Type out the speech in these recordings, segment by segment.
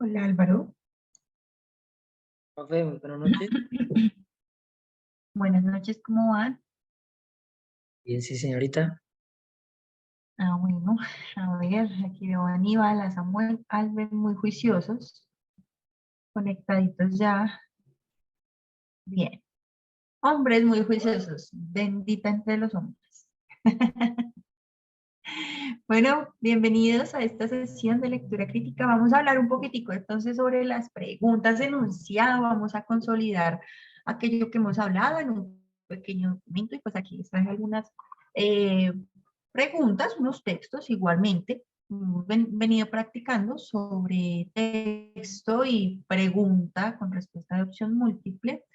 Hola Álvaro. Profe, muy buenas noches. Buenas noches, ¿cómo van? Bien, sí, señorita. Bueno, a ver, aquí veo a Aníbal, a Samuel, Albert, muy juiciosos, conectaditos ya. Bien, hombres muy juiciosos, bendita entre los hombres. Bueno, bienvenidos a esta sesión de lectura crítica. Vamos a hablar un poquitico entonces sobre las preguntas enunciado, vamos a consolidar aquello que hemos hablado en un pequeño documento y pues aquí les traje algunas eh, preguntas, unos textos igualmente. Venido practicando sobre texto y pregunta con respuesta de opción múltiple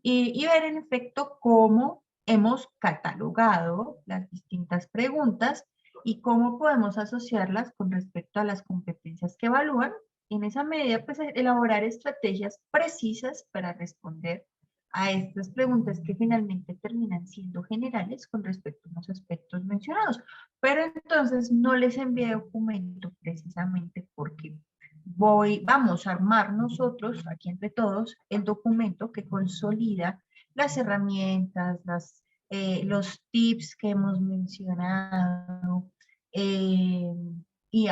y ver en efecto cómo hemos catalogado las distintas preguntas y cómo podemos asociarlas con respecto a las competencias que evalúan. En esa medida, pues elaborar estrategias precisas para responder a estas preguntas que finalmente terminan siendo generales con respecto a los aspectos mencionados. Pero entonces no les envié documento precisamente porque vamos a armar nosotros, aquí entre todos, el documento que consolida las herramientas, los tips que hemos mencionado eh, y,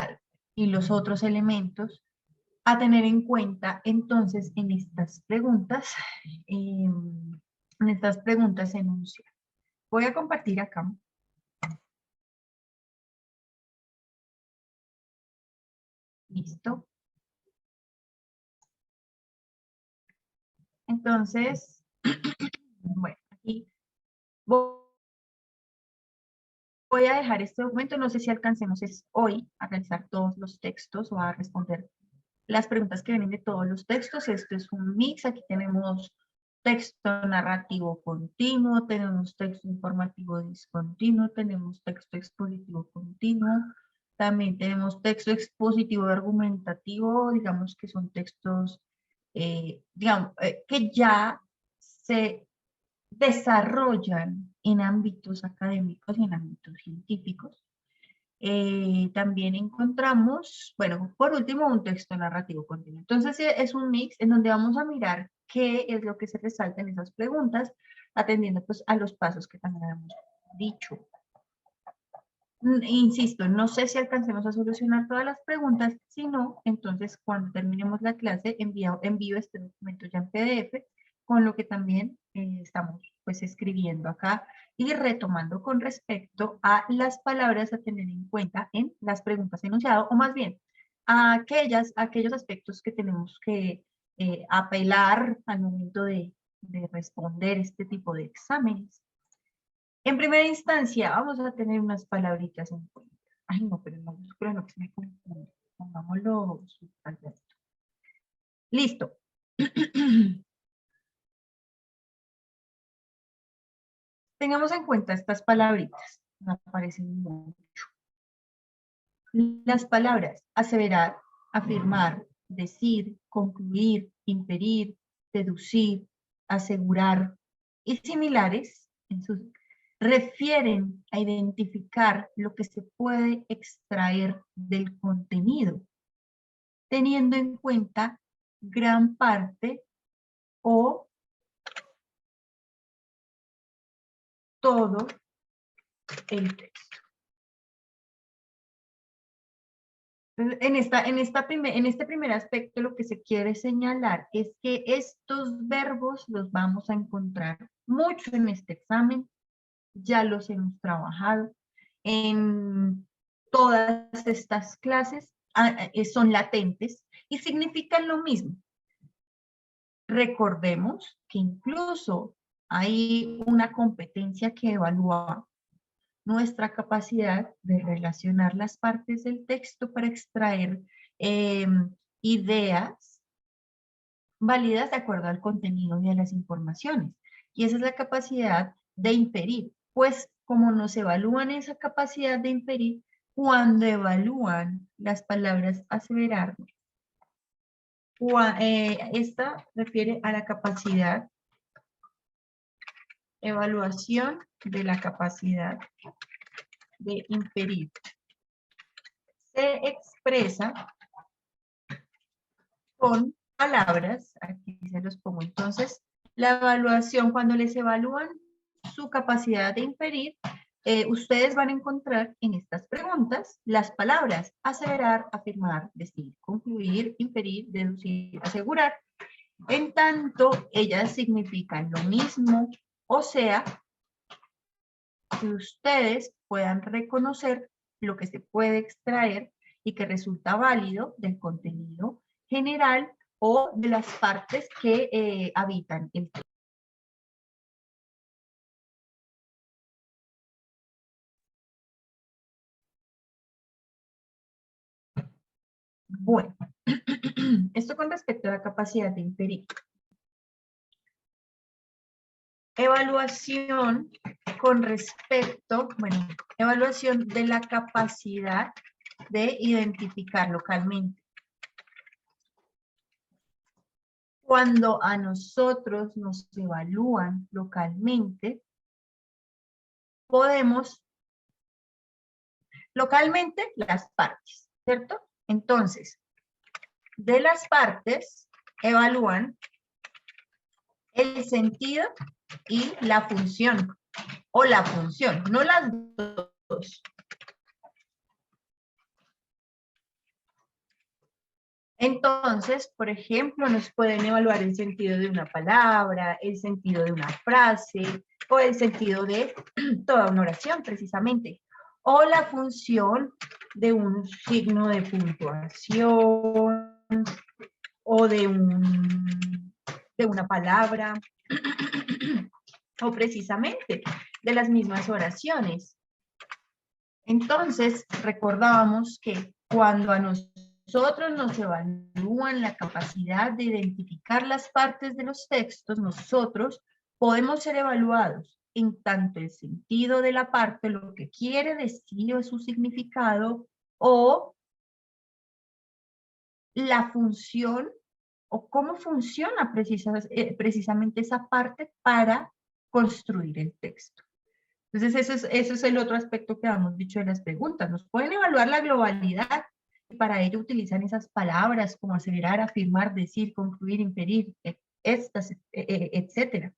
y los otros elementos a tener en cuenta entonces en estas preguntas enunciadas. Voy a compartir acá. Listo. Entonces, bueno, aquí voy a dejar este documento. No sé si alcancemos hoy a realizar todos los textos o a responder las preguntas que vienen de todos los textos. Esto es un mix. Aquí tenemos texto narrativo continuo, tenemos texto informativo discontinuo, tenemos texto expositivo continuo, también tenemos texto expositivo argumentativo, digamos que son textos que ya se desarrollan en ámbitos académicos y en ámbitos científicos. También encontramos, bueno, por último, un texto narrativo continuo. Entonces, es un mix en donde vamos a mirar qué es lo que se resalta en esas preguntas, atendiendo pues a los pasos que también habíamos dicho. Insisto, no sé si alcancemos a solucionar todas las preguntas, si no, entonces cuando terminemos la clase envío este documento ya en PDF, con lo que también estamos pues escribiendo acá y retomando con respecto a las palabras a tener en cuenta en las preguntas enunciadas, o más bien a aquellos aspectos que tenemos que apelar al momento de responder este tipo de exámenes. En primera instancia, vamos a tener unas palabritas en cuenta. Ay, no, pero no, no, que se me confunde. Pongámoslo subrayadito. Listo. Tengamos en cuenta estas palabritas. Me aparecen mucho. Las palabras aseverar, afirmar, decir, concluir, inferir, deducir, asegurar y similares en sus refieren a identificar lo que se puede extraer del contenido, teniendo en cuenta gran parte o todo el texto. En este primer aspecto lo que se quiere señalar es que estos verbos los vamos a encontrar mucho en este examen, ya los hemos trabajado en todas estas clases, son latentes y significan lo mismo. Recordemos que incluso hay una competencia que evalúa nuestra capacidad de relacionar las partes del texto para extraer ideas válidas de acuerdo al contenido y a las informaciones. Y esa es la capacidad de inferir. Pues como nos evalúan esa capacidad de inferir, cuando evalúan las palabras aseverar, esta refiere a la capacidad, evaluación de la capacidad de inferir. Se expresa con palabras, aquí se los pongo. Entonces, la evaluación, cuando les evalúan su capacidad de inferir, ustedes van a encontrar en estas preguntas las palabras aseverar, afirmar, decir, concluir, inferir, deducir, asegurar. En tanto, ellas significan lo mismo, o sea, que ustedes puedan reconocer lo que se puede extraer y que resulta válido del contenido general o de las partes que habitan el texto. Bueno, esto con respecto a la capacidad de inferir. Evaluación con respecto, bueno, evaluación de la capacidad de identificar localmente. Cuando a nosotros nos evalúan localmente, podemos, localmente, las partes, ¿cierto? Entonces, de las partes, evalúan el sentido y la función, o la función, no las dos. Entonces, por ejemplo, nos pueden evaluar el sentido de una palabra, el sentido de una frase, o el sentido de toda una oración, precisamente. O la función de un signo de puntuación, o de una palabra, o precisamente de las mismas oraciones. Entonces, recordábamos que cuando a nosotros nos evalúan la capacidad de identificar las partes de los textos, nosotros podemos ser evaluados en tanto el sentido de la parte, lo que quiere decir o su significado, o la función, o cómo funciona precisamente esa parte para construir el texto. Entonces, eso es el otro aspecto que habíamos dicho de las preguntas. Nos pueden evaluar la globalidad y para ello utilizan esas palabras como aseverar, afirmar, decir, concluir, inferir, etcétera.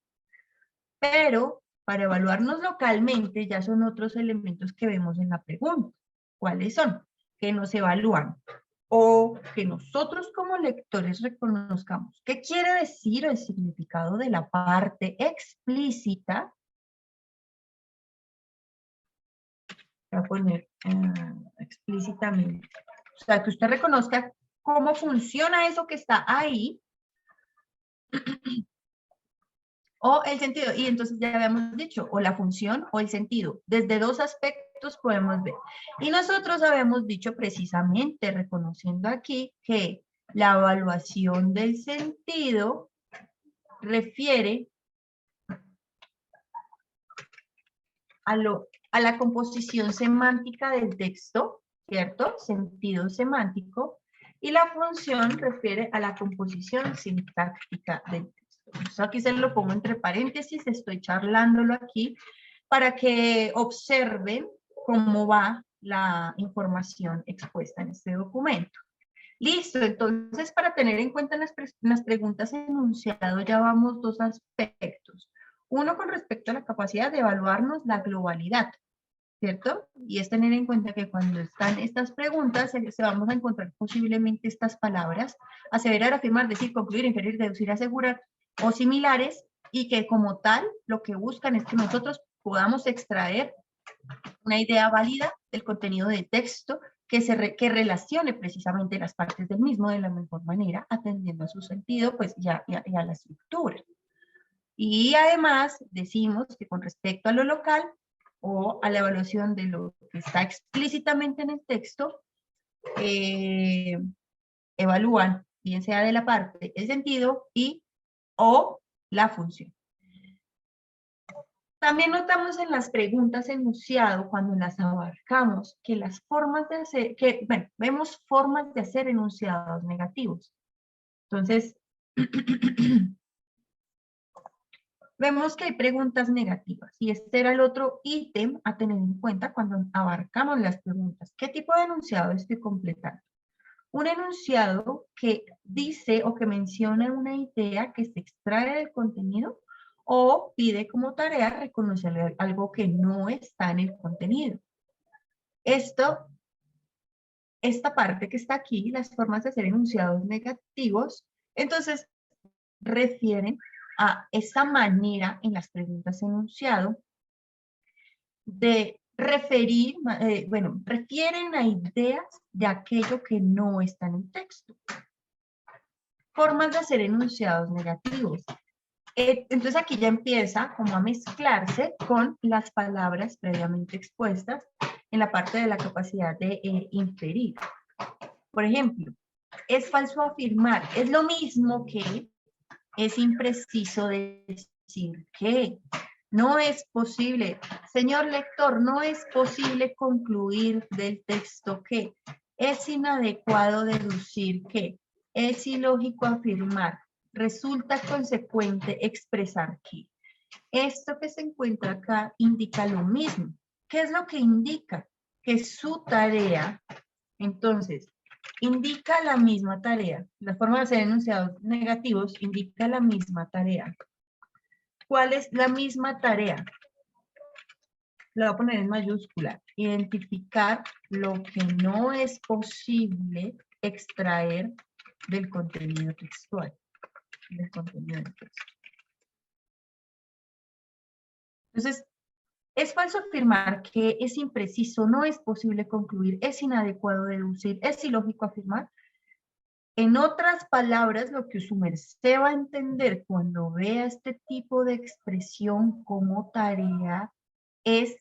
Pero para evaluarnos localmente ya son otros elementos que vemos en la pregunta. ¿Cuáles son? Que nos evalúan o que nosotros como lectores reconozcamos qué quiere decir el significado de la parte explícita. Voy a poner explícitamente. O sea, que usted reconozca cómo funciona eso que está ahí. O el sentido. Y entonces ya habíamos dicho, o la función o el sentido. Desde dos aspectos podemos ver. Y nosotros habíamos dicho precisamente, reconociendo aquí, que la evaluación del sentido refiere a la composición semántica del texto, ¿cierto? Sentido semántico. Y la función refiere a la composición sintáctica del texto. Entonces aquí se lo pongo entre paréntesis, estoy charlándolo aquí para que observen cómo va la información expuesta en este documento. Listo, entonces para tener en cuenta las preguntas enunciado ya vamos dos aspectos. Uno con respecto a la capacidad de evaluarnos la globalidad, ¿cierto? Y es tener en cuenta que cuando están estas preguntas se vamos a encontrar posiblemente estas palabras, aseverar, afirmar, decir, concluir, inferir, deducir, asegurar o similares, y que como tal lo que buscan es que nosotros podamos extraer una idea válida del contenido del texto que relacione precisamente las partes del mismo de la mejor manera, atendiendo a su sentido pues, y a la estructura. Y además decimos que con respecto a lo local o a la evaluación de lo que está explícitamente en el texto, evalúan, bien sea de la parte, el sentido y o la función. También notamos en las preguntas enunciado, cuando las abarcamos, que las formas de hacer, bueno, vemos formas de hacer enunciados negativos. Entonces, vemos que hay preguntas negativas y este era el otro ítem a tener en cuenta cuando abarcamos las preguntas. ¿Qué tipo de enunciado estoy completando? Un enunciado que dice o que menciona una idea que se extrae del contenido o pide como tarea reconocer algo que no está en el contenido. Esta parte que está aquí, las formas de hacer enunciados negativos, entonces refieren a esa manera en las preguntas enunciado de referir, refieren a ideas de aquello que no está en el texto. Formas de hacer enunciados negativos. Entonces aquí ya empieza como a mezclarse con las palabras previamente expuestas en la parte de la capacidad de inferir. Por ejemplo, es falso afirmar. Es lo mismo que es impreciso decir que. No es posible, señor lector, no es posible concluir del texto que. Es inadecuado deducir que. Es ilógico afirmar. Resulta consecuente expresar que. Esto que se encuentra acá indica lo mismo. ¿Qué es lo que indica? Que su tarea, entonces, indica la misma tarea. La forma de hacer enunciados negativos indica la misma tarea. ¿Cuál es la misma tarea? La voy a poner en mayúscula. Identificar lo que no es posible extraer del contenido textual. Del contenido del texto. Entonces, es falso afirmar que es impreciso, no es posible concluir, es inadecuado deducir, es ilógico afirmar. En otras palabras, lo que su merced va a entender cuando vea este tipo de expresión como tarea es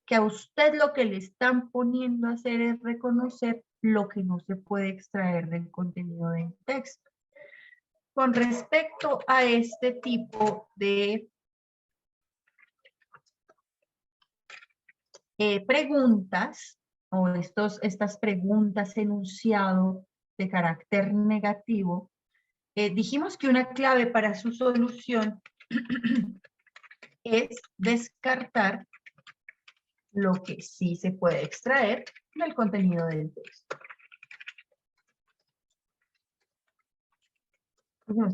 que a usted lo que le están poniendo a hacer es reconocer lo que no se puede extraer del contenido del texto. Con respecto a este tipo de preguntas, o estas preguntas enunciado de carácter negativo, dijimos que una clave para su solución es descartar lo que sí se puede extraer del contenido del texto.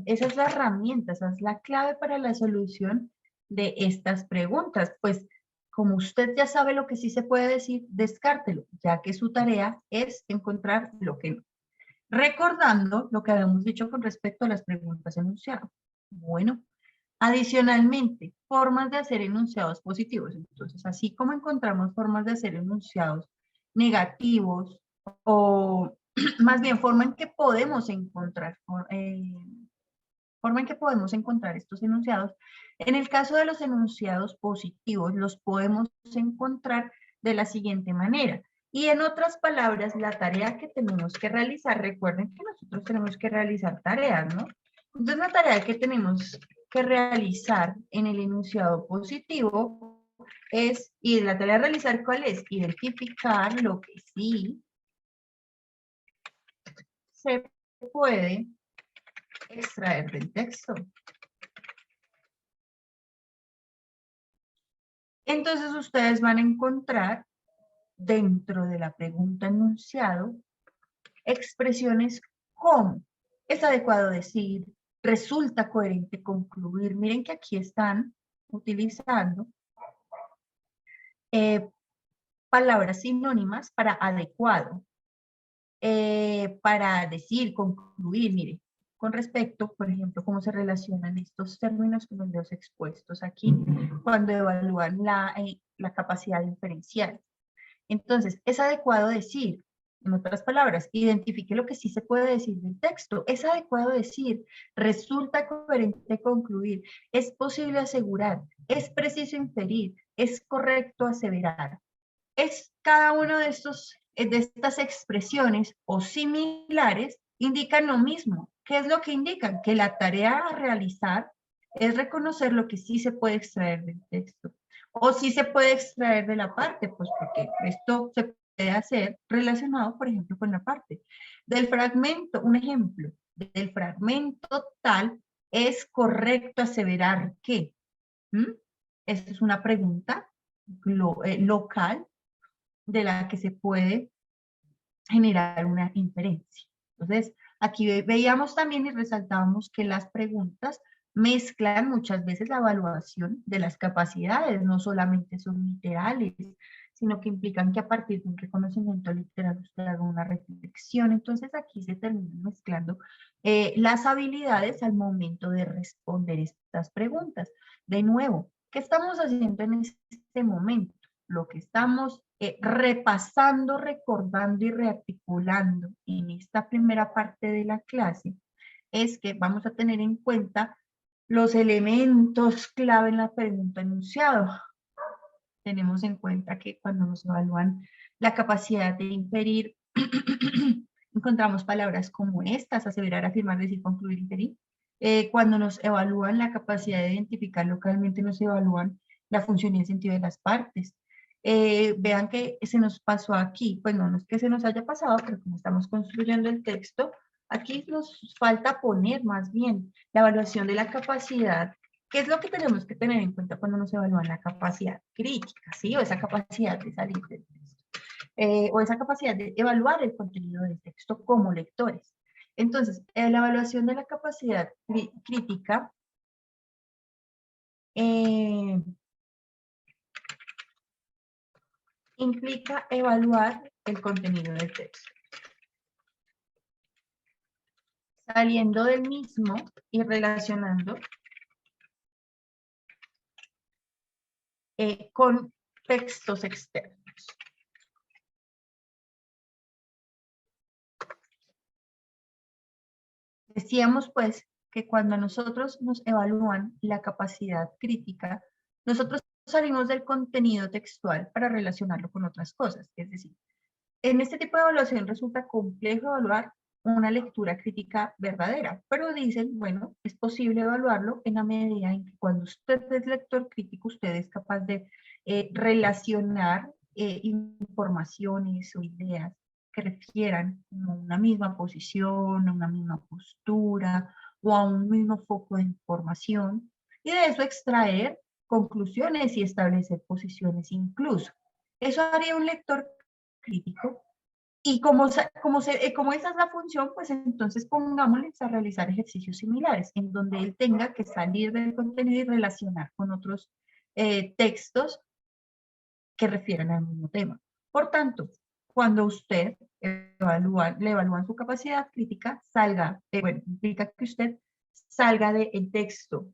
Esa es la herramienta, esa es la clave para la solución de estas preguntas. Pues como usted ya sabe lo que sí se puede decir, descártelo, ya que su tarea es encontrar lo que no. Recordando lo que habíamos dicho con respecto a las preguntas enunciadas. Bueno, adicionalmente, formas de hacer enunciados positivos. Entonces, así como encontramos formas de hacer enunciados negativos o más bien forma en que podemos encontrar estos enunciados. En el caso de los enunciados positivos, los podemos encontrar de la siguiente manera. Y en otras palabras, la tarea que tenemos que realizar, recuerden que nosotros tenemos que realizar tareas, ¿no? Entonces, la tarea que tenemos que realizar en el enunciado positivo es, y la tarea a realizar, ¿cuál es? Identificar lo que sí se puede extraer del texto. Entonces ustedes van a encontrar dentro de la pregunta enunciado expresiones como es adecuado decir, resulta coherente concluir. Miren que aquí están utilizando palabras sinónimas para adecuado, para decir, concluir. Mire, con respecto, por ejemplo, cómo se relacionan estos términos con los expuestos aquí cuando evalúan la capacidad diferencial. Entonces, es adecuado decir, en otras palabras, identifique lo que sí se puede decir del texto. Es adecuado decir, resulta coherente concluir, es posible asegurar, es preciso inferir, es correcto aseverar. Es cada uno de estas expresiones o similares indican lo mismo. ¿Qué es lo que indican? Que la tarea a realizar es reconocer lo que sí se puede extraer del texto. O sí se puede extraer de la parte, pues porque esto se puede hacer relacionado, por ejemplo, con la parte. Del fragmento, un ejemplo, del fragmento tal, ¿es correcto aseverar que? Esta es una pregunta local de la que se puede generar una inferencia. Entonces, aquí veíamos también y resaltábamos que las preguntas mezclan muchas veces la evaluación de las capacidades, no solamente son literales, sino que implican que a partir de un reconocimiento literal usted haga una reflexión. Entonces aquí se terminan mezclando las habilidades al momento de responder estas preguntas. De nuevo, ¿qué estamos haciendo en este momento? Lo que estamos repasando, recordando y rearticulando en esta primera parte de la clase es que vamos a tener en cuenta los elementos clave en la pregunta enunciado. Tenemos en cuenta que cuando nos evalúan la capacidad de inferir, encontramos palabras como estas: aseverar, afirmar, decir, concluir, inferir. Cuando nos evalúan la capacidad de identificar localmente, nos evalúan la función y el sentido de las partes. Vean que se nos pasó aquí, pues no es que se nos haya pasado, pero como estamos construyendo el texto, aquí nos falta poner más bien la evaluación de la capacidad. ¿Qué es lo que tenemos que tener en cuenta cuando nos evalúan la capacidad crítica, ¿sí? O esa capacidad de salir del texto, o esa capacidad de evaluar el contenido del texto como lectores. Entonces, la evaluación de la capacidad crítica implica evaluar el contenido del texto, saliendo del mismo y relacionando con textos externos. Decíamos pues que cuando nosotros nos evalúan la capacidad crítica, nosotros salimos del contenido textual para relacionarlo con otras cosas. Es decir, en este tipo de evaluación resulta complejo evaluar una lectura crítica verdadera, pero dicen, bueno, es posible evaluarlo en la medida en que cuando usted es lector crítico, usted es capaz de relacionar informaciones o ideas que refieran a una misma posición, a una misma postura o a un mismo foco de información, y de eso extraer conclusiones y establecer posiciones incluso. Eso haría un lector crítico. Y como esa es la función, pues entonces pongámosles a realizar ejercicios similares, en donde él tenga que salir del contenido y relacionar con otros textos que refieran al mismo tema. Por tanto, cuando usted le evalúan su capacidad crítica, bueno, implica que usted salga del texto.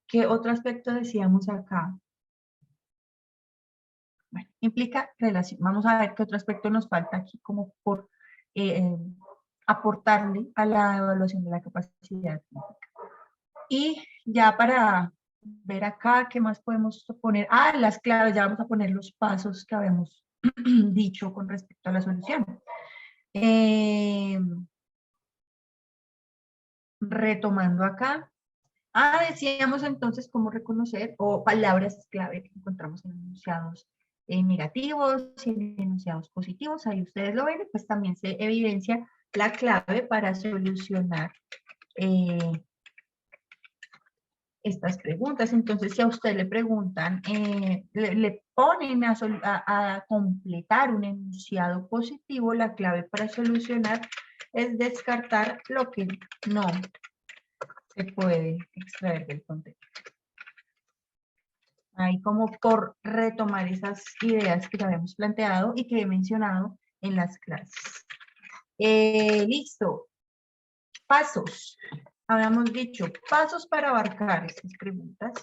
¿Qué otro aspecto decíamos acá? Bueno, implica relación. Vamos a ver qué otro aspecto nos falta aquí como por aportarle a la evaluación de la capacidad crítica. Y ya para ver acá, ¿qué más podemos poner? Ah, las claves, ya vamos a poner los pasos que habíamos dicho con respecto a la solución. Retomando acá. Decíamos entonces cómo reconocer o palabras clave que encontramos en enunciados negativos y en enunciados positivos. Ahí ustedes lo ven, pues también se evidencia la clave para solucionar estas preguntas. Entonces, si a usted le preguntan, le ponen a completar un enunciado positivo, la clave para solucionar es descartar lo que no se puede extraer del contexto. Ahí como por retomar esas ideas que ya habíamos planteado y que he mencionado en las clases. Listo. Pasos. Habíamos dicho pasos para abarcar estas preguntas.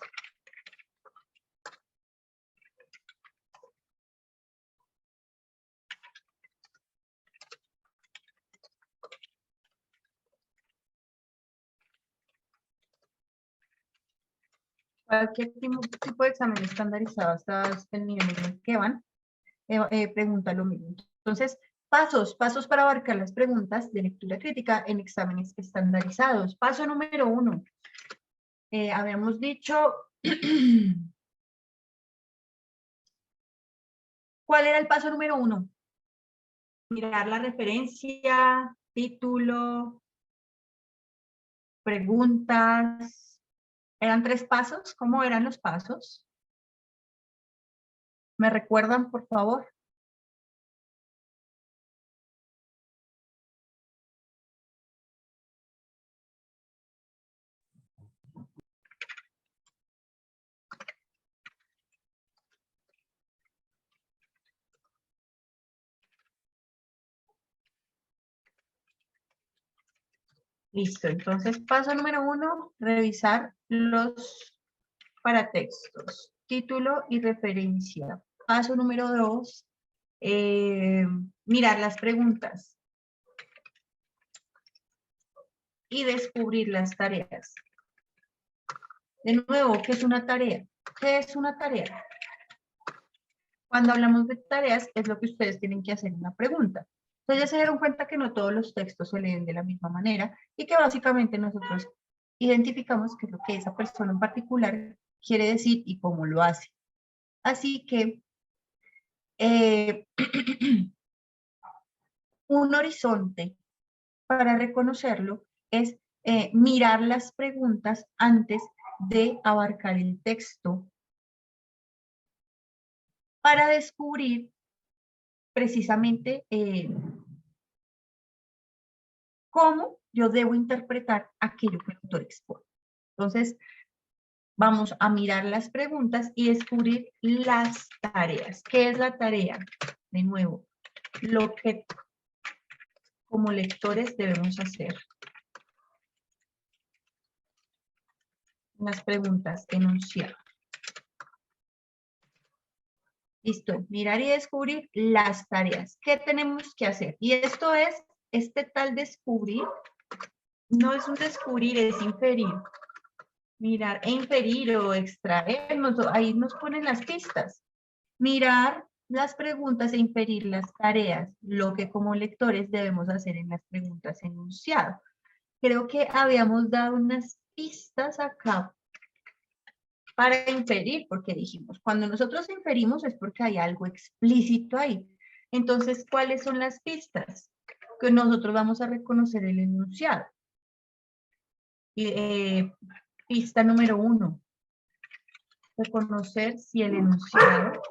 Cualquier tipo de examen estandarizado hasta el nivel en el que van, pregunta lo mismo. Entonces, pasos para abarcar las preguntas de lectura crítica en exámenes estandarizados. Paso número 1. Habíamos dicho, ¿cuál era el paso número 1? Mirar la referencia, título, preguntas. ¿Eran 3 pasos? ¿Cómo eran los pasos? ¿Me recuerdan, por favor? Listo, entonces paso número 1, revisar los paratextos, título y referencia. Paso número 2, mirar las preguntas y descubrir las tareas. De nuevo, ¿qué es una tarea? ¿Qué es una tarea? Cuando hablamos de tareas, es lo que ustedes tienen que hacer en una pregunta. Entonces ya se dieron cuenta que no todos los textos se leen de la misma manera y que básicamente nosotros identificamos qué es lo que esa persona en particular quiere decir y cómo lo hace. Así que un horizonte para reconocerlo es mirar las preguntas antes de abarcar el texto para descubrir precisamente cómo yo debo interpretar aquello que el autor expone. Entonces, vamos a mirar las preguntas y descubrir las tareas. ¿Qué es la tarea? De nuevo, lo que como lectores debemos hacer. Las preguntas enunciadas. Listo, mirar y descubrir las tareas. ¿Qué tenemos que hacer? Y esto es, este tal descubrir, no es un descubrir, es inferir. Mirar e inferir o extraer, ahí nos ponen las pistas. Mirar las preguntas e inferir las tareas, lo que como lectores debemos hacer en las preguntas enunciado. Creo que habíamos dado unas pistas acá para inferir, porque dijimos, cuando nosotros inferimos es porque hay algo explícito ahí. Entonces, ¿cuáles son las pistas? Que nosotros vamos a reconocer el enunciado. Pista número 1. Reconocer si el enunciado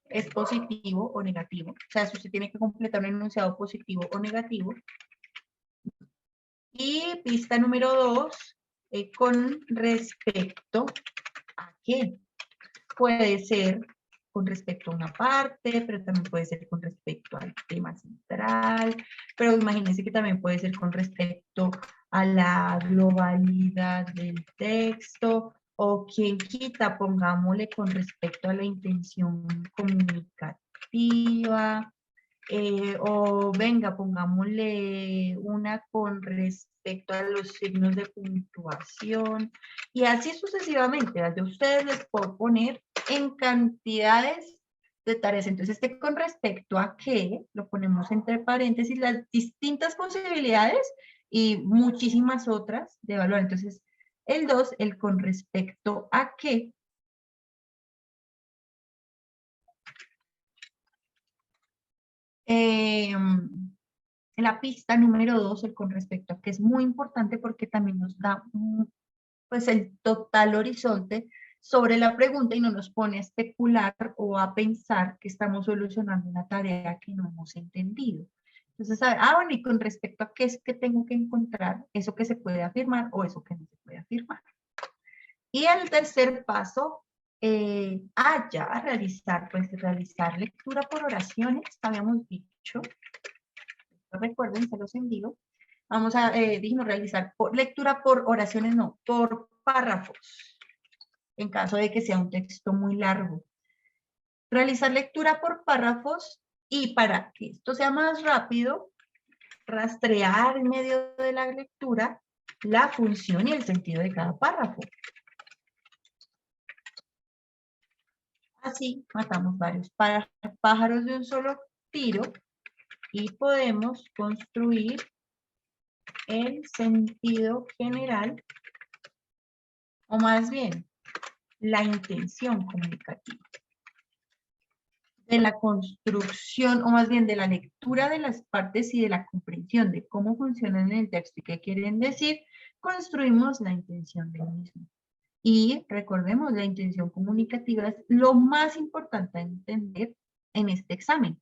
es positivo o negativo. O sea, si usted tiene que completar un enunciado positivo o negativo. Y pista número 2, con respecto a qué. Puede ser con respecto a una parte, pero también puede ser con respecto al tema central, pero imagínense que también puede ser con respecto a la globalidad del texto, o quien quita, pongámosle con respecto a la intención comunicativa, o venga, pongámosle una con respecto a los signos de puntuación, y así sucesivamente. A ustedes les puedo poner en cantidades de tareas. Entonces, con respecto a qué, lo ponemos entre paréntesis, las distintas posibilidades y muchísimas otras de evaluar. Entonces, el 2, el con respecto a qué. La pista número 2, el con respecto a qué, es muy importante porque también nos da pues el total horizonte sobre la pregunta y no nos pone a especular o a pensar que estamos solucionando una tarea que no hemos entendido. Entonces, bueno, y con respecto a qué es que tengo que encontrar, eso que se puede afirmar o eso que no se puede afirmar. Y el tercer paso, ya realizar lectura por oraciones, habíamos dicho, recuerden, se los envío. Vamos a, dijimos, realizar lectura por oraciones, no, por párrafos, en caso de que sea un texto muy largo. Realizar lectura por párrafos y para que esto sea más rápido, rastrear en medio de la lectura la función y el sentido de cada párrafo. Así matamos varios pájaros de un solo tiro y podemos construir el sentido general, o más bien, la intención comunicativa. De la construcción, o más bien de la lectura de las partes y de la comprensión de cómo funcionan en el texto y qué quieren decir, construimos la intención del mismo. Y recordemos, la intención comunicativa es lo más importante a entender en este examen.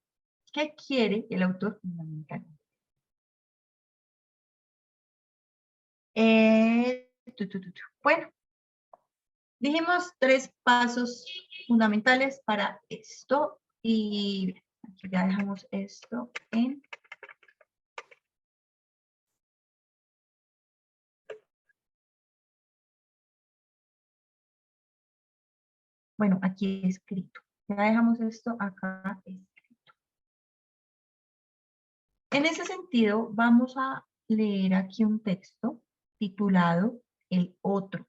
¿Qué quiere el autor fundamentalmente? Bueno, dijimos 3 pasos fundamentales para esto y aquí ya dejamos esto en Bueno, aquí escrito. Ya dejamos esto acá escrito. En ese sentido, vamos a leer aquí un texto titulado El otro.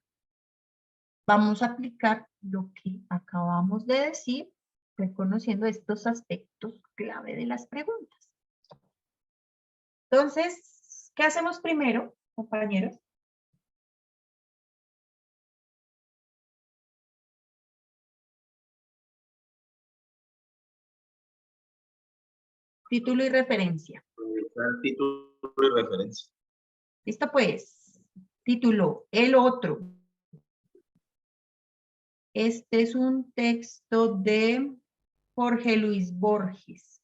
Vamos a aplicar lo que acabamos de decir, reconociendo estos aspectos clave de las preguntas. Entonces, ¿qué hacemos primero, compañeros? Título y referencia. El título y referencia. ¿Listo pues? Título, El otro. Este es un texto de Jorge Luis Borges.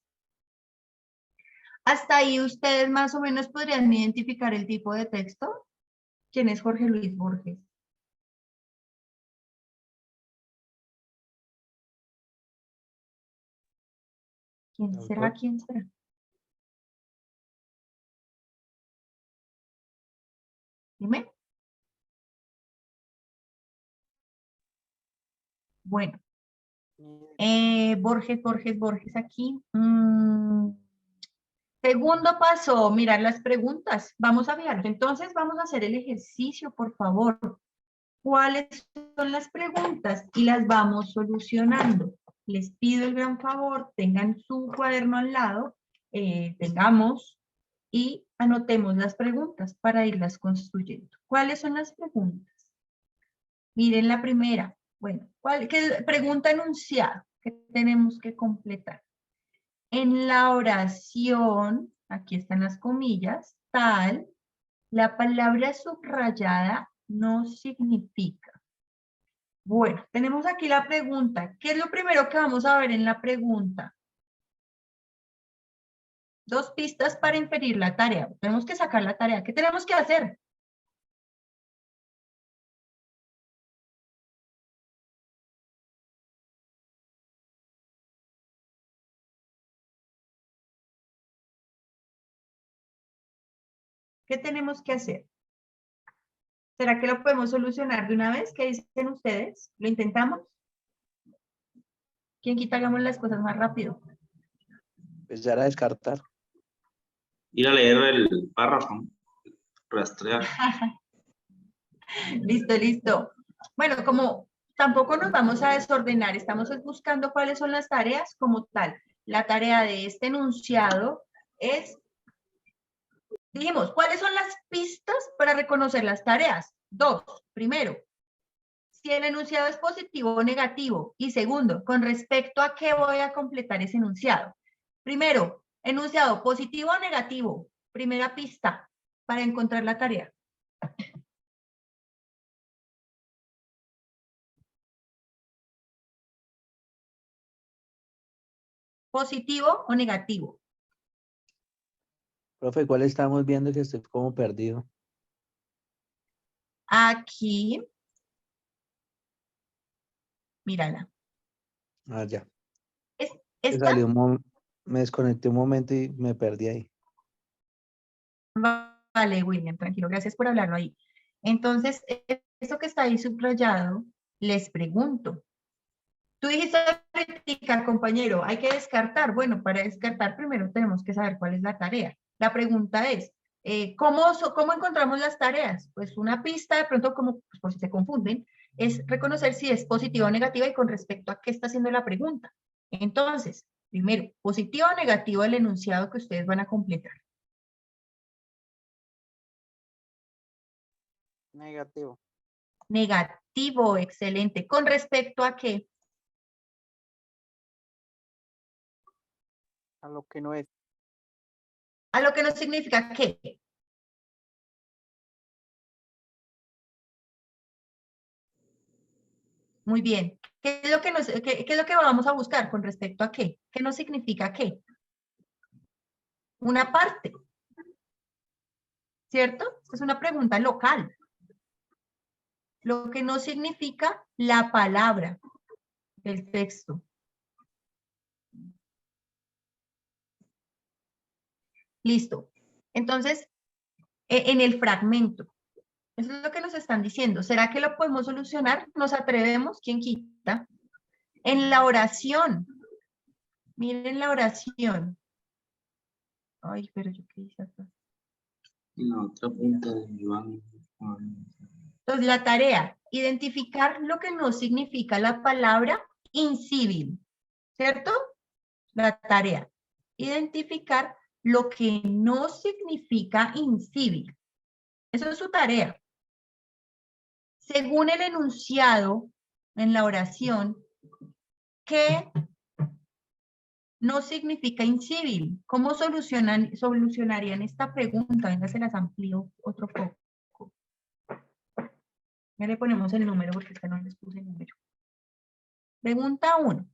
Hasta ahí ustedes más o menos podrían identificar el tipo de texto. ¿Quién es Jorge Luis Borges? ¿Quién será? Autor. ¿Quién será? Dime. Bueno, Borges aquí. Segundo paso, mirar las preguntas. Vamos a mirarlo. Entonces vamos a hacer el ejercicio, por favor. ¿Cuáles son las preguntas? Y las vamos solucionando. Les pido el gran favor, tengan su cuaderno al lado, tengamos y anotemos las preguntas para irlas construyendo. ¿Cuáles son las preguntas? Miren la primera. Bueno, ¿qué pregunta enunciada que tenemos que completar? En la oración, aquí están las comillas, tal, la palabra subrayada no significa. Bueno, tenemos aquí la pregunta. ¿Qué es lo primero que vamos a ver en la pregunta? Dos pistas para inferir la tarea. Tenemos que sacar la tarea. ¿Qué tenemos que hacer? ¿Qué tenemos que hacer? ¿Será que lo podemos solucionar de una vez? ¿Qué dicen ustedes? ¿Lo intentamos? ¿Quién quita hagamos las cosas más rápido? Empezar a descartar. Ir a leer el párrafo. Rastrear. Listo, listo. Bueno, como tampoco nos vamos a desordenar, estamos buscando cuáles son las tareas como tal. La tarea de este enunciado es, dijimos, ¿cuáles son las pistas para reconocer las tareas? Dos, primero, si el enunciado es positivo o negativo. Y segundo, con respecto a qué voy a completar ese enunciado. Primero, enunciado positivo o negativo. Primera pista para encontrar la tarea. ¿Positivo o negativo? Profe, ¿cuál estamos viendo que estoy como perdido? Aquí, mírala. Ah, ya. Me ¿Esta? salió me desconecté un momento y me perdí ahí. Vale, William, tranquilo, gracias por hablarlo ahí. Entonces, eso que está ahí subrayado, les pregunto. Tú dijiste ahorita, compañero, hay que descartar. Bueno, para descartar primero tenemos que saber cuál es la tarea. La pregunta es, ¿cómo encontramos las tareas? Pues una pista, de pronto, como pues, por si se confunden, es reconocer si es positiva o negativa y con respecto a qué está haciendo la pregunta. Entonces, primero, positivo o negativo el enunciado que ustedes van a completar. Negativo. Negativo, excelente. ¿Con respecto a qué? A lo que no es. A lo que no significa qué. Muy bien. ¿Qué es lo que qué es lo que vamos a buscar con respecto a qué? ¿Qué no significa qué? Una parte. ¿Cierto? Esta es una pregunta local. Lo que no significa la palabra del texto. Listo. Entonces, en el fragmento. Eso es lo que nos están diciendo. ¿Será que lo podemos solucionar? ¿Nos atrevemos? ¿Quién quita? En la oración. Miren la oración. Ay, pero yo qué hice acá. En la otra punta de mi banco. Entonces, la tarea, identificar lo que no significa la palabra incivil, ¿cierto? La tarea, identificar lo que no significa incivil. Eso es su tarea. Según el enunciado en la oración, ¿qué no significa incivil? ¿Cómo solucionarían esta pregunta? Venga, se las amplío otro poco. Ya le ponemos el número porque es que no les puse el número. Pregunta 1.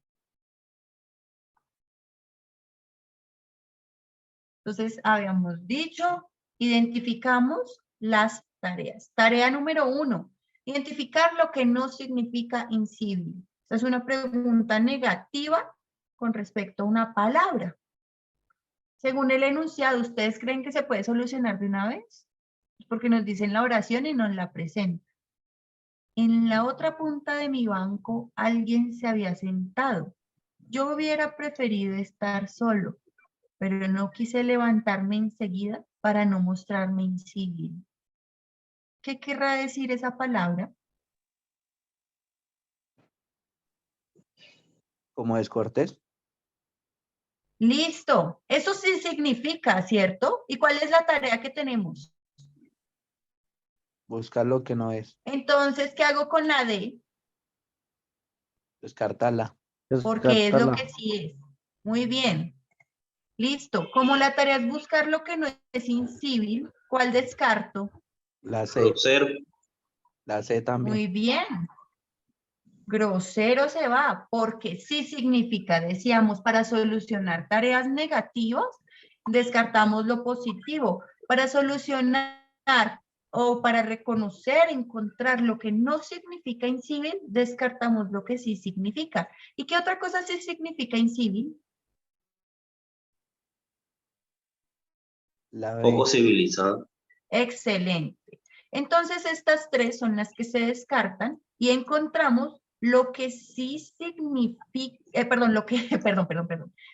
Entonces, habíamos dicho, identificamos las tareas. Tarea número 1, identificar lo que no significa incivil. Esta es una pregunta negativa con respecto a una palabra. Según el enunciado, ¿ustedes creen que se puede solucionar de una vez? Porque nos dicen la oración y nos la presentan. En la otra punta de mi banco, alguien se había sentado. Yo hubiera preferido estar solo, pero no quise levantarme enseguida para no mostrarme incivil. ¿Qué querrá decir esa palabra? ¿Como descortés? Listo, eso sí significa, ¿cierto? ¿Y cuál es la tarea que tenemos? Buscar lo que no es. Entonces, ¿qué hago con la D? Descartarla. Porque es lo que sí es. Muy bien. Listo. Como la tarea es buscar lo que no es incivil, ¿cuál descarto? La C. Grosero. La C también. Muy bien. Grosero se va, porque sí significa, decíamos, para solucionar tareas negativas, descartamos lo positivo. Para solucionar o para reconocer, encontrar lo que no significa incivil, descartamos lo que sí significa. ¿Y qué otra cosa sí significa incivil? La B. Poco civilizado. Excelente. Entonces, estas tres son las que se descartan y encontramos lo que sí significa,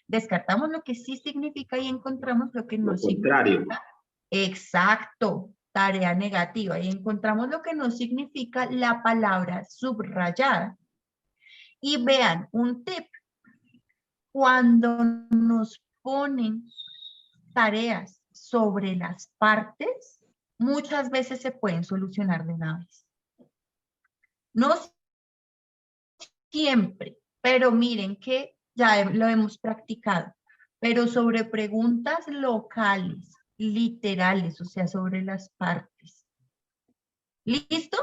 descartamos lo que sí significa y encontramos lo que no Lo contrario. significa. Exacto, tarea negativa. Y encontramos lo que no significa la palabra subrayada. Y vean, un tip. Cuando nos ponen tareas sobre las partes, muchas veces se pueden solucionar de una vez. No siempre, pero miren que ya lo hemos practicado, pero sobre preguntas locales, literales, o sea, sobre las partes. ¿Listo?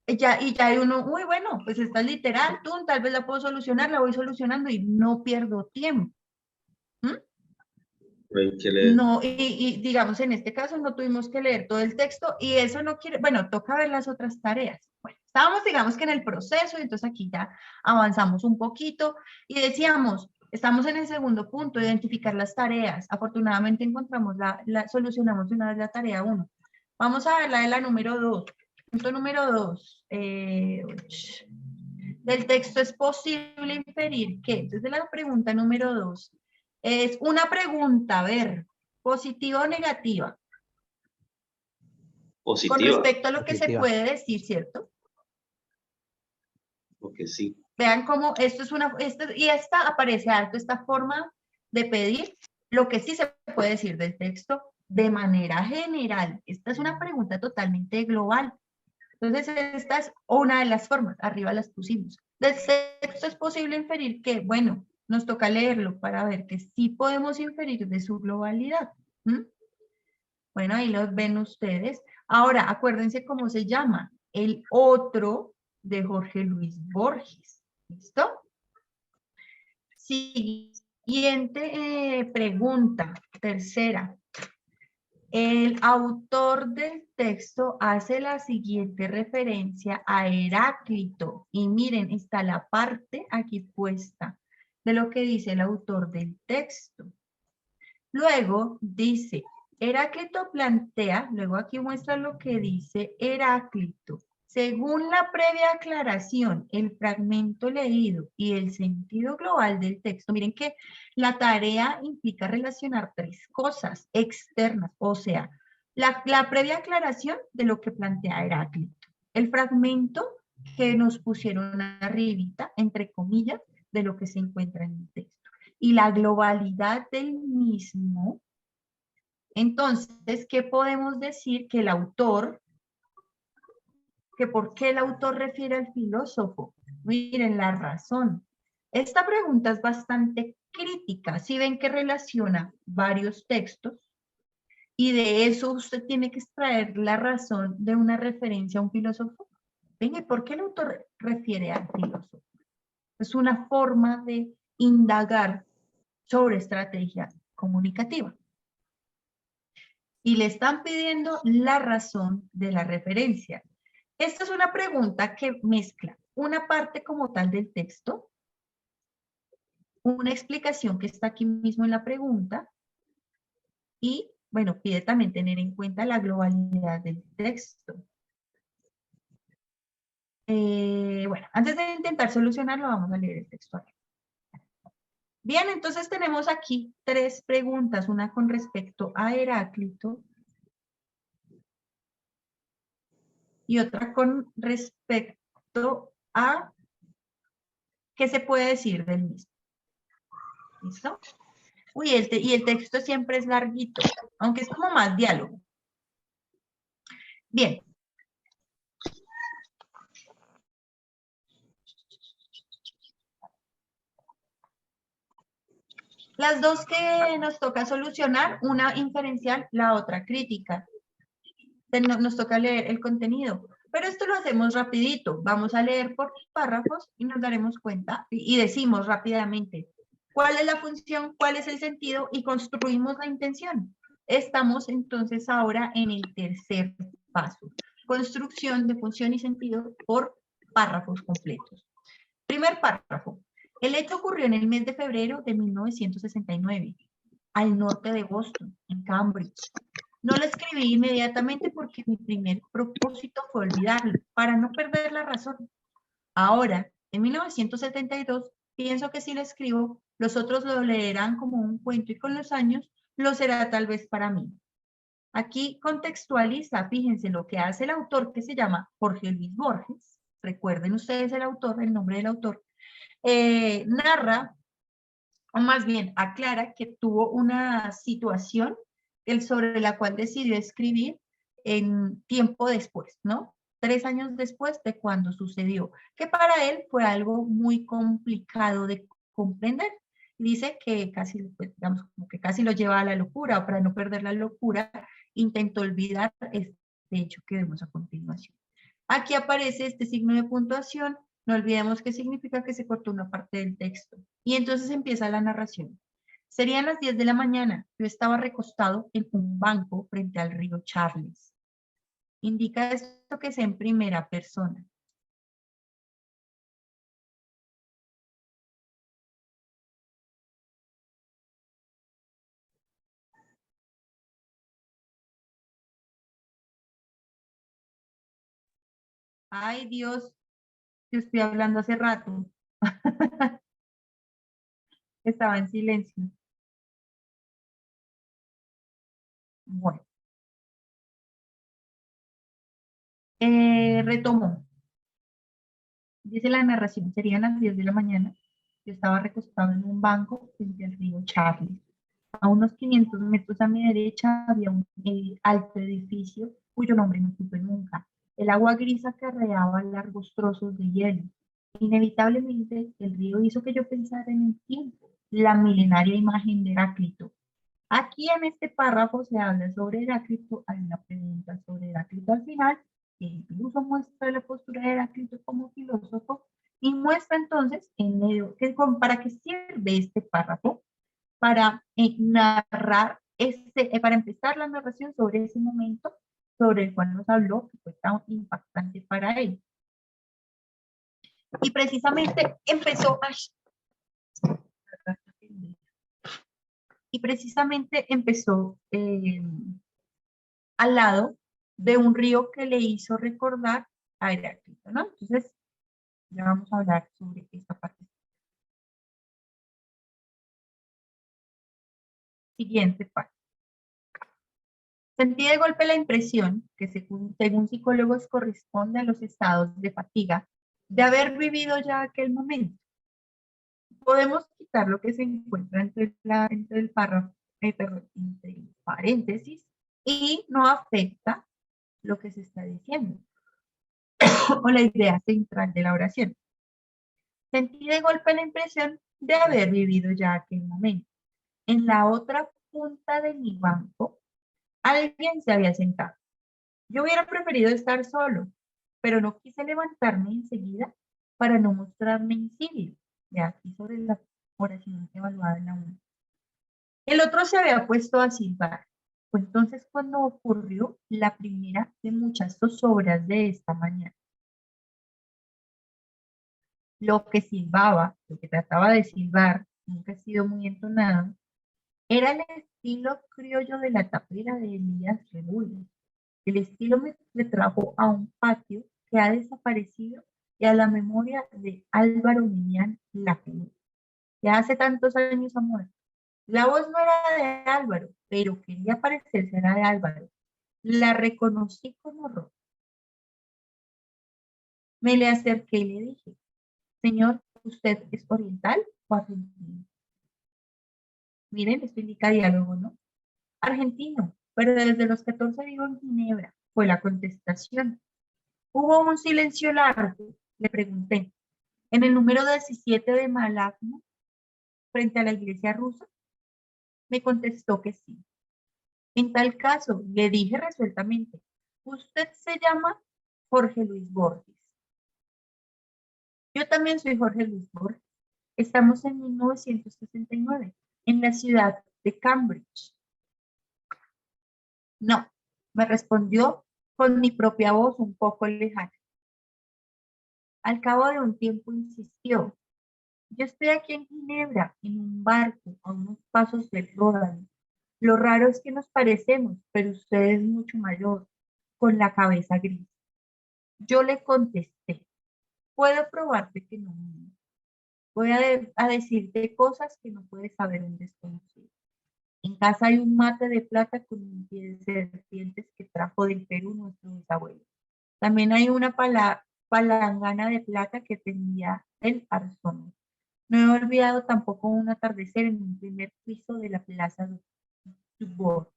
Y ya hay uno, uy, bueno, pues está literal, tú tal vez la puedo solucionar, la voy solucionando y no pierdo tiempo. No, y digamos, en este caso no tuvimos que leer todo el texto y eso no quiere, bueno, toca ver las otras tareas. Bueno, estábamos, digamos que en el proceso y entonces aquí ya avanzamos un poquito y decíamos, estamos en el segundo punto, identificar las tareas. Afortunadamente encontramos solucionamos de una vez la tarea 1. Vamos a ver la de la número 2. Punto número 2. Del texto es posible inferir que, entonces la pregunta número 2 es una pregunta, a ver, positiva o negativa. Positiva. Con respecto a lo que se Positiva. puede decir, ¿cierto? Porque sí. Vean cómo esto es y esta aparece alto, esta forma de pedir lo que sí se puede decir del texto de manera general. Esta es una pregunta totalmente global. Entonces, esta es una de las formas, arriba las pusimos. Del texto es posible inferir que, bueno, nos toca leerlo para ver que sí podemos inferir de su globalidad. Bueno, ahí lo ven ustedes. Ahora, acuérdense cómo se llama. El otro de Jorge Luis Borges. ¿Listo? Siguiente pregunta, tercera. El autor del texto hace la siguiente referencia a Heráclito. Y miren, está la parte aquí puesta de lo que dice el autor del texto. Luego dice, Heráclito plantea, luego aquí muestra lo que dice Heráclito. Según la previa aclaración, el fragmento leído y el sentido global del texto, miren que la tarea implica relacionar tres cosas externas, o sea, la previa aclaración de lo que plantea Heráclito, el fragmento que nos pusieron arribita, entre comillas, de lo que se encuentra en el texto, y la globalidad del mismo. Entonces, ¿qué podemos decir? Que el autor, que por qué el autor refiere al filósofo. Miren la razón. Esta pregunta es bastante crítica. Si ven que relaciona varios textos y de eso usted tiene que extraer la razón de una referencia a un filósofo. Venga, ¿por qué el autor refiere al filósofo? Es una forma de indagar sobre estrategia comunicativa. Y le están pidiendo la razón de la referencia. Esta es una pregunta que mezcla una parte como tal del texto, una explicación que está aquí mismo en la pregunta y, bueno, pide también tener en cuenta la globalidad del texto. Bueno, antes de intentar solucionarlo, vamos a leer el texto aquí. Bien, entonces tenemos aquí tres preguntas, una con respecto a Heráclito y otra con respecto a qué se puede decir del mismo. ¿Listo? Uy, y el texto siempre es larguito, aunque es como más diálogo. Bien. Las dos que nos toca solucionar, una inferencial, la otra crítica. Nos toca leer el contenido, pero esto lo hacemos rapidito. Vamos a leer por párrafos y nos daremos cuenta y decimos rápidamente cuál es la función, cuál es el sentido y construimos la intención. Estamos entonces ahora en el tercer paso. Construcción de función y sentido por párrafos completos. Primer párrafo. El hecho ocurrió en el mes de febrero de 1969, al norte de Boston, en Cambridge. No lo escribí inmediatamente porque mi primer propósito fue olvidarlo, para no perder la razón. Ahora, en 1972, pienso que si lo escribo, los otros lo leerán como un cuento y con los años lo será tal vez para mí. Aquí contextualiza, fíjense lo que hace el autor que se llama Jorge Luis Borges. Recuerden ustedes el autor, el nombre del autor. Narra, o más bien aclara que tuvo una situación sobre la cual decidió escribir en tiempo después, ¿no? 3 años después de cuando sucedió, que para él fue algo muy complicado de comprender. Dice que casi, pues, digamos, como que casi lo lleva a la locura, o para no perder la locura, intentó olvidar este hecho que vemos a continuación. Aquí aparece este signo de puntuación. No olvidemos qué significa que se cortó una parte del texto. Y entonces empieza la narración. Serían las 10 de la mañana. Yo estaba recostado en un banco frente al río Charles. Indica esto que es en primera persona. Ay, Dios, yo estoy hablando hace rato. Estaba en silencio. Bueno. Retomo. Dice la narración, serían las 10 de la mañana. Yo estaba recostado en un banco frente al río Charles. A unos 500 metros a mi derecha había un alto edificio cuyo nombre no supe nunca. El agua gris acarreaba largos trozos de hielo. Inevitablemente, el río hizo que yo pensara en el tiempo, la milenaria imagen de Heráclito. Aquí en este párrafo se habla sobre Heráclito, hay una pregunta sobre Heráclito al final, que incluso muestra la postura de Heráclito como filósofo, y muestra entonces en medio, para qué sirve este párrafo, para narrar, para empezar la narración sobre ese momento sobre el cual nos habló, que fue tan impactante para él. Y precisamente empezó al lado de un río que le hizo recordar a Heráclito, ¿no? Entonces, ya vamos a hablar sobre esta parte. Siguiente parte. Sentí de golpe la impresión que según psicólogos corresponde a los estados de fatiga de haber vivido ya aquel momento. Podemos quitar lo que se encuentra entre el párrafo, perdón, entre el paréntesis y no afecta lo que se está diciendo o la idea central de la oración. Sentí de golpe la impresión de haber vivido ya aquel momento. En la otra punta de mi banco, alguien se había sentado. Yo hubiera preferido estar solo, pero no quise levantarme enseguida para no mostrarme incivil. De aquí sobre la oración evaluada en la 1. El otro se había puesto a silbar. Fue entonces cuando ocurrió la primera de muchas zozobras de esta mañana. Lo que silbaba, lo que trataba de silbar, nunca ha sido muy entonado, era el estilo criollo de la tapera de Elías Rebull. El estilo me trajo a un patio que ha desaparecido y a la memoria de Álvaro Millán Lafayette, que hace tantos años ha muerto. La voz no era de Álvaro, pero quería parecerse a la de Álvaro. La reconocí como Rosa. Me le acerqué y le dije, señor, ¿usted es oriental o argentino? Miren, esto indica diálogo, ¿no? Argentino, pero desde los 14 vivo en Ginebra, fue la contestación. Hubo un silencio largo, le pregunté. En el número 17 de Malagno, frente a la iglesia rusa, me contestó que sí. En tal caso, le dije resueltamente, usted se llama Jorge Luis Borges. Yo también soy Jorge Luis Borges. Estamos en 1969, en la ciudad de Cambridge. No, me respondió con mi propia voz un poco lejana. Al cabo de un tiempo insistió, yo estoy aquí en Ginebra, en un barco, a unos pasos del Ródano. Lo raro es que nos parecemos, pero usted es mucho mayor, con la cabeza gris. Yo le contesté, puedo probarte que no. Voy a decirte cosas que no puede saber un desconocido. En casa hay un mate de plata con un pie de serpientes que trajo del Perú nuestro bisabuelo. También hay una palangana de plata que tenía el arzón. No he olvidado tampoco un atardecer en un primer piso de la plaza Dufour.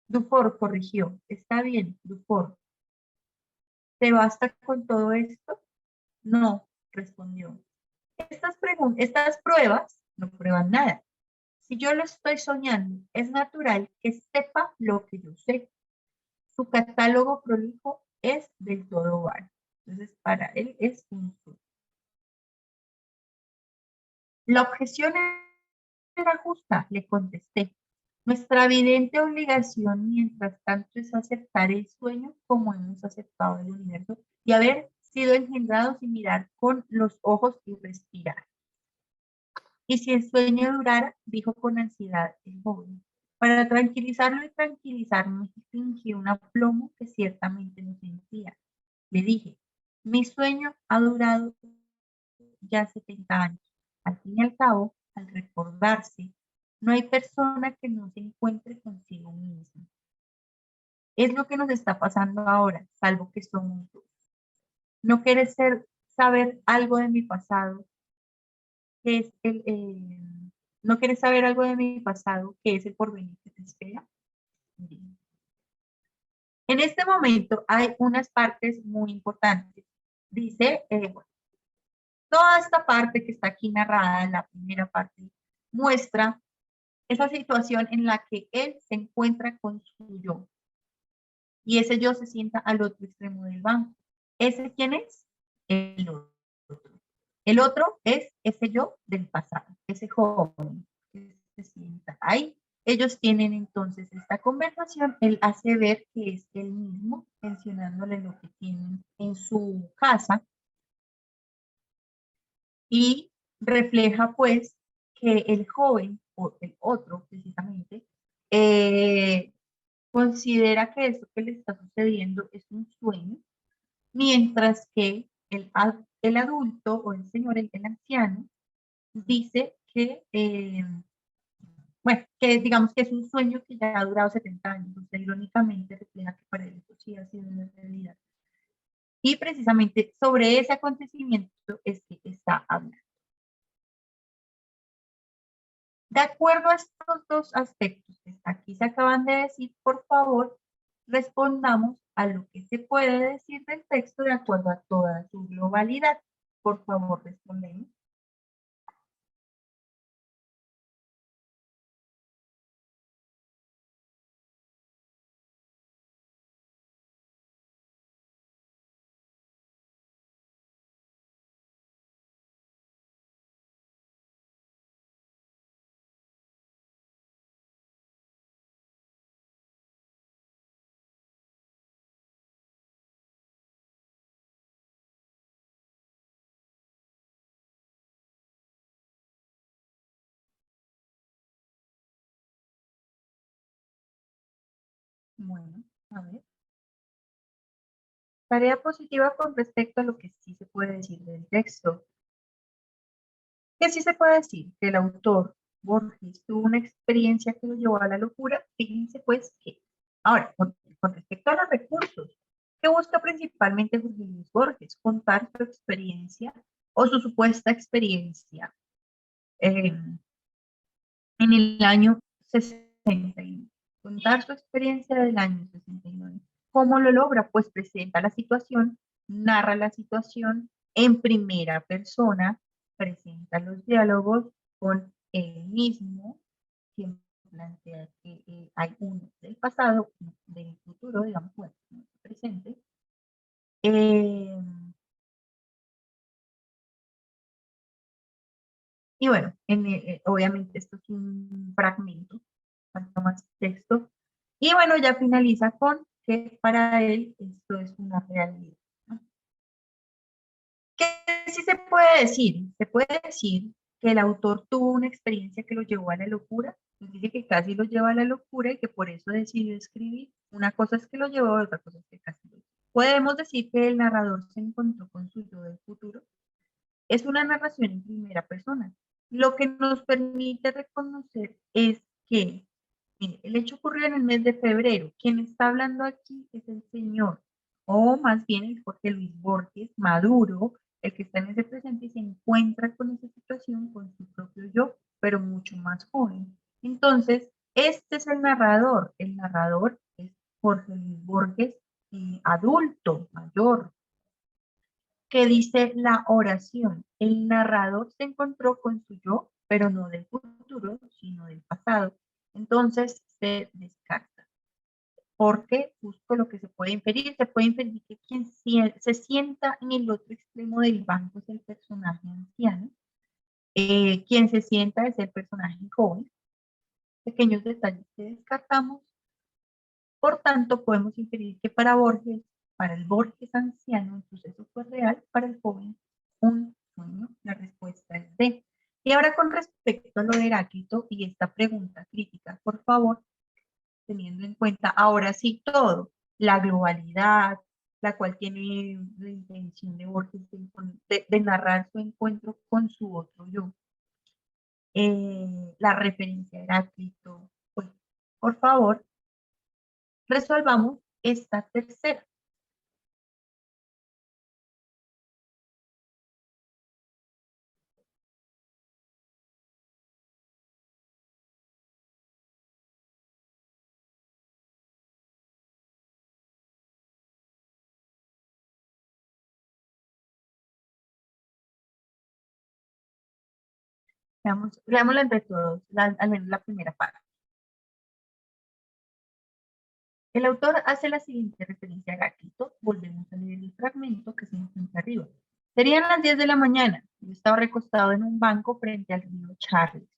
Dufour corrigió. Está bien, Dufour. ¿Te basta con todo esto? No, respondió. Estas pruebas no prueban nada. Si yo lo estoy soñando, es natural que sepa lo que yo sé. Su catálogo prolijo es del todo vano. Entonces, para él es un sueño. La objeción era justa, le contesté. Nuestra evidente obligación, mientras tanto, es aceptar el sueño como hemos aceptado el universo y haber sido engendrados y mirar con los ojos y respirar. Y si el sueño durara, dijo con ansiedad el joven, para tranquilizarlo y tranquilizarme, fingí un aplomo que ciertamente no sentía. Le dije, mi sueño ha durado ya 70 años. Al fin y al cabo, al recordarse, no hay persona que no se encuentre consigo misma. Es lo que nos está pasando ahora, salvo que somos dos. No quieres saber algo de mi pasado, que es no quieres saber algo de mi pasado, que es el porvenir que te espera. Bien. En este momento hay unas partes muy importantes. Dice, bueno, toda esta parte que está aquí narrada, la primera parte, muestra esa situación en la que él se encuentra con su yo. Y ese yo se sienta al otro extremo del banco. ¿Ese quién es? El otro. El otro es ese yo del pasado, ese joven que se sienta ahí. Ellos tienen entonces esta conversación. Él hace ver que es él mismo, mencionándole lo que tienen en su casa. Y refleja pues que el joven, o el otro precisamente, considera que esto que le está sucediendo es un sueño mientras que el adulto o el señor, el anciano, dice que, bueno, que digamos que es un sueño que ya ha durado 70 años, o sea, irónicamente refleja que para él eso sí ha sido una realidad. Y precisamente sobre ese acontecimiento es que está hablando. De acuerdo a estos dos aspectos que aquí se acaban de decir, por favor, respondamos a lo que se puede decir del texto de acuerdo a toda su globalidad. Por favor, respondemos. Bueno, a ver. Tarea positiva con respecto a lo que sí se puede decir del texto. ¿Qué sí se puede decir? Que el autor Borges tuvo una experiencia que lo llevó a la locura. Fíjense pues que, ahora, con respecto a los recursos, ¿qué busca principalmente Jorge Luis Borges? Contar su experiencia o su supuesta experiencia en el año 69. Contar su experiencia del año 69. ¿Cómo lo logra? Pues presenta la situación, narra la situación en primera persona, presenta los diálogos con él mismo, quien plantea que hay uno del pasado, uno del futuro, digamos, bueno, uno del presente. Y bueno, obviamente esto es un fragmento, falta más texto. Y bueno, ya finaliza con que para él esto es una realidad, ¿no? ¿Qué sí se puede decir? Se puede decir que el autor tuvo una experiencia que lo llevó a la locura. Nos dice que casi lo lleva a la locura y que por eso decidió escribir. Una cosa es que lo llevó, otra cosa es que casi lo llevó. Podemos decir que el narrador se encontró con su yo del futuro. Es una narración en primera persona. Lo que nos permite reconocer es que el hecho ocurrió en el mes de febrero. Quien está hablando aquí es el señor, o más bien el Jorge Luis Borges, maduro, el que está en ese presente y se encuentra con esa situación con su propio yo, pero mucho más joven. Entonces, este es el narrador. El narrador es Jorge Luis Borges, adulto, mayor, que dice la oración. El narrador se encontró con su yo, pero no del futuro, sino del pasado. Entonces se descarta. Porque justo lo que se puede inferir que quien se sienta en el otro extremo del banco es el personaje anciano. Quien se sienta es el personaje joven. Pequeños detalles que descartamos. Por tanto, podemos inferir que para Borges, para el Borges anciano, el suceso fue real, para el joven, un sueño. La respuesta es D. Y ahora con respecto a lo de Heráclito y esta pregunta crítica, por favor, teniendo en cuenta ahora sí todo, la globalidad, la cual tiene la intención de Borges de narrar su encuentro con su otro yo, la referencia a Heráclito, pues, por favor, resolvamos esta tercera. Leámosla entre todos, al menos la primera parte. El autor hace la siguiente referencia a Heráclito. Volvemos a leer el fragmento que se encuentra arriba. Serían las 10 de la mañana. Yo estaba recostado en un banco frente al río Charles.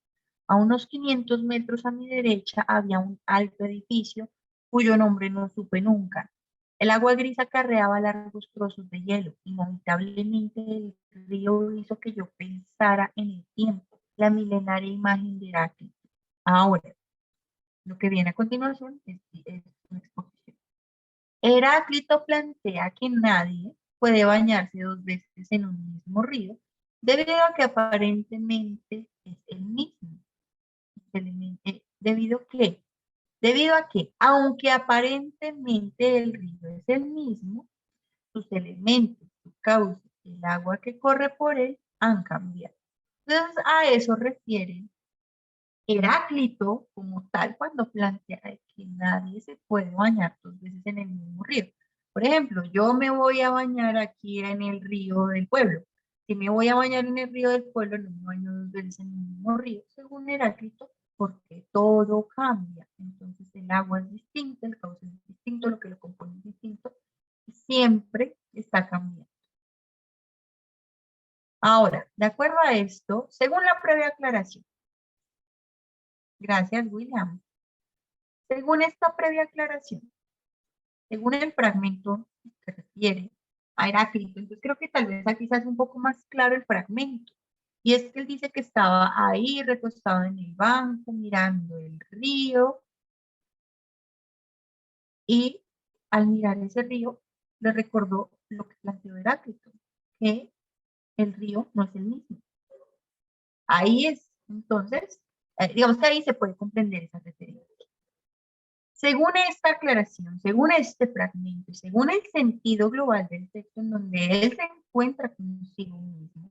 A unos 500 metros a mi derecha había un alto edificio cuyo nombre no supe nunca. El agua gris acarreaba largos trozos de hielo. Inevitablemente el río hizo que yo pensara en el tiempo, la milenaria imagen de Heráclito. Ahora, lo que viene a continuación es una exposición. Heráclito plantea que nadie, puede bañarse 2 veces en un mismo río, debido a que aparentemente es el mismo. Debido a que, aunque aparentemente el río es el mismo, sus elementos, su cauce, el agua que corre por él han cambiado. Entonces, a eso refiere Heráclito como tal cuando plantea que nadie se puede bañar 2 veces en el mismo río. Por ejemplo, yo me voy a bañar aquí en el río del pueblo. Si me voy a bañar en el río del pueblo, no me baño 2 veces en el mismo río, según Heráclito, porque todo cambia. Entonces el agua es distinta, el cauce es distinto, lo que lo compone es distinto, y siempre está cambiando. Ahora, de acuerdo a esto, según la previa aclaración, gracias, William. Según esta previa aclaración, según el fragmento que refiere a Heráclito, entonces creo que tal vez aquí se hace un poco más claro el fragmento. Y es que él dice que estaba ahí recostado en el banco, mirando el río, y al mirar ese río, le recordó lo que planteó Heráclito, que el río no es el mismo. Ahí es, entonces, digamos que ahí se puede comprender esa referencia. Según esta aclaración, según este fragmento, según el sentido global del texto en donde él se encuentra consigo mismo,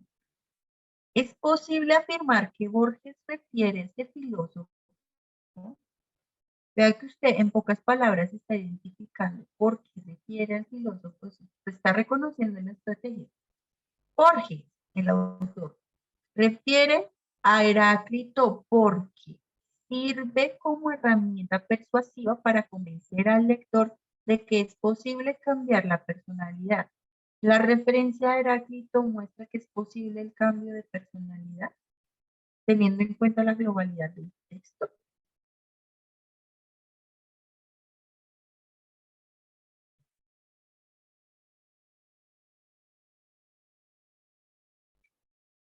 es posible afirmar que Borges refiere a este filósofo. Vea que usted en pocas palabras está identificando por qué refiere al filósofo, se está reconociendo en la estrategia. Borges, el autor, refiere a Heráclito porque sirve como herramienta persuasiva para convencer al lector de que es posible cambiar la personalidad. La referencia a Heráclito muestra que es posible el cambio de personalidad, teniendo en cuenta la globalidad del texto.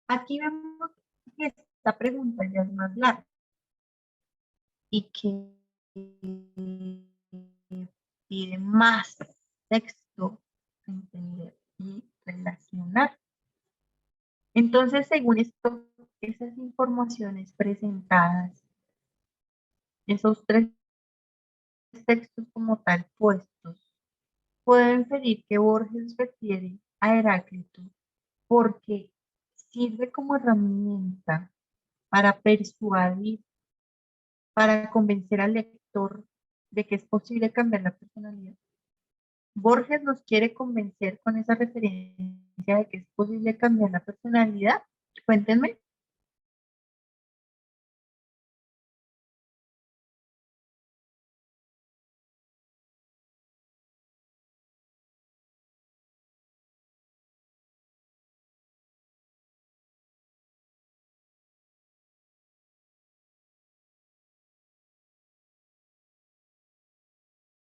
Aquí vemos que esta pregunta ya es más larga y que pide más texto a entender y relacionar. Entonces, según esto, esas informaciones presentadas, esos 3 textos como tal puestos, pueden inferir que Borges refiere a Heráclito porque sirve como herramienta para persuadir, para convencer al lector de que es posible cambiar la personalidad. Borges nos quiere convencer con esa referencia de que es posible cambiar la personalidad. Cuéntenme.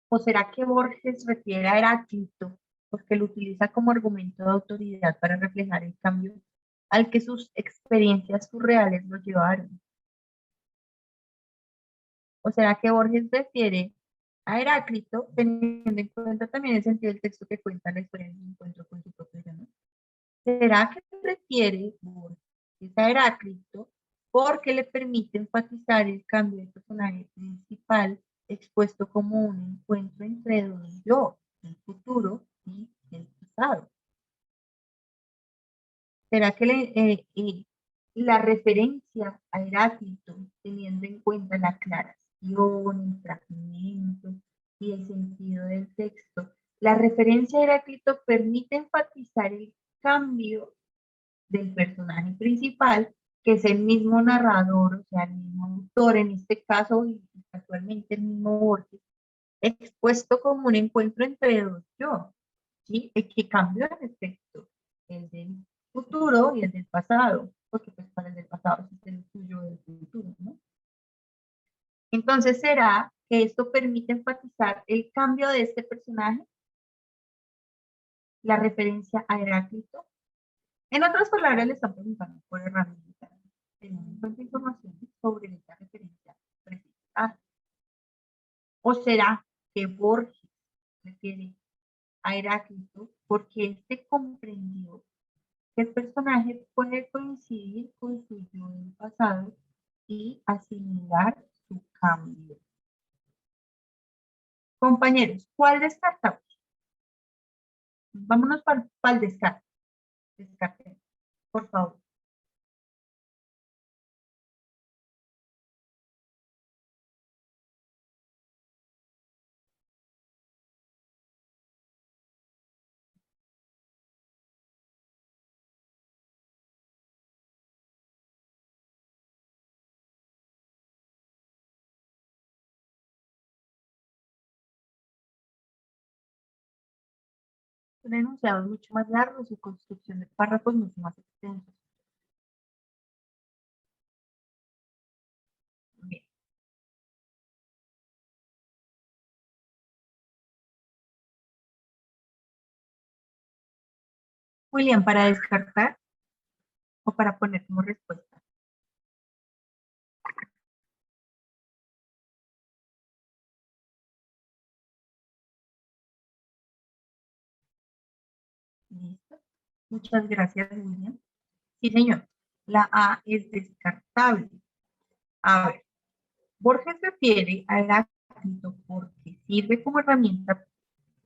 ¿O será que Borges refiere a Heráclito porque lo utiliza como argumento de autoridad para reflejar el cambio al que sus experiencias surreales lo llevaron? ¿O será que Borges refiere a Heráclito teniendo en cuenta también el sentido del texto que cuenta la historia de su encuentro con su propio yo? ¿Será que refiere Borges a Heráclito porque le permite enfatizar el cambio del personaje principal expuesto como un encuentro entre dos yo, el futuro y el pasado? ¿Será que la referencia a Heráclito, teniendo en cuenta la aclaración, el fragmento y el sentido del texto, la referencia a Heráclito permite enfatizar el cambio del personaje principal, que es el mismo narrador, o sea, el mismo autor, en este caso, y actualmente el mismo Borges, expuesto como un encuentro entre dos yo, ¿sí? El que cambió el efecto, el del futuro y el del pasado, porque pues para el del pasado es el tuyo del futuro, ¿no? Entonces, ¿será que esto permite enfatizar el cambio de este personaje? La referencia a Heráclito. En otras palabras, le están preguntando por herramientas, teniendo en cuenta información sobre esta referencia precisa. ¿O será que Borges refiere a Heráclito porque este comprendió que el personaje puede coincidir con su yo del pasado y asimilar su cambio. Compañeros, ¿cuál descartamos? Vámonos para el descarte. Descarte, por favor. Son enunciados mucho más largos y construcción de párrafos mucho más extensos. Bien. William, para descartar o para poner como respuesta. Listo. Muchas gracias, William. Sí, señor. La A es descartable. A ver, Borges refiere al Heráclito porque sirve como herramienta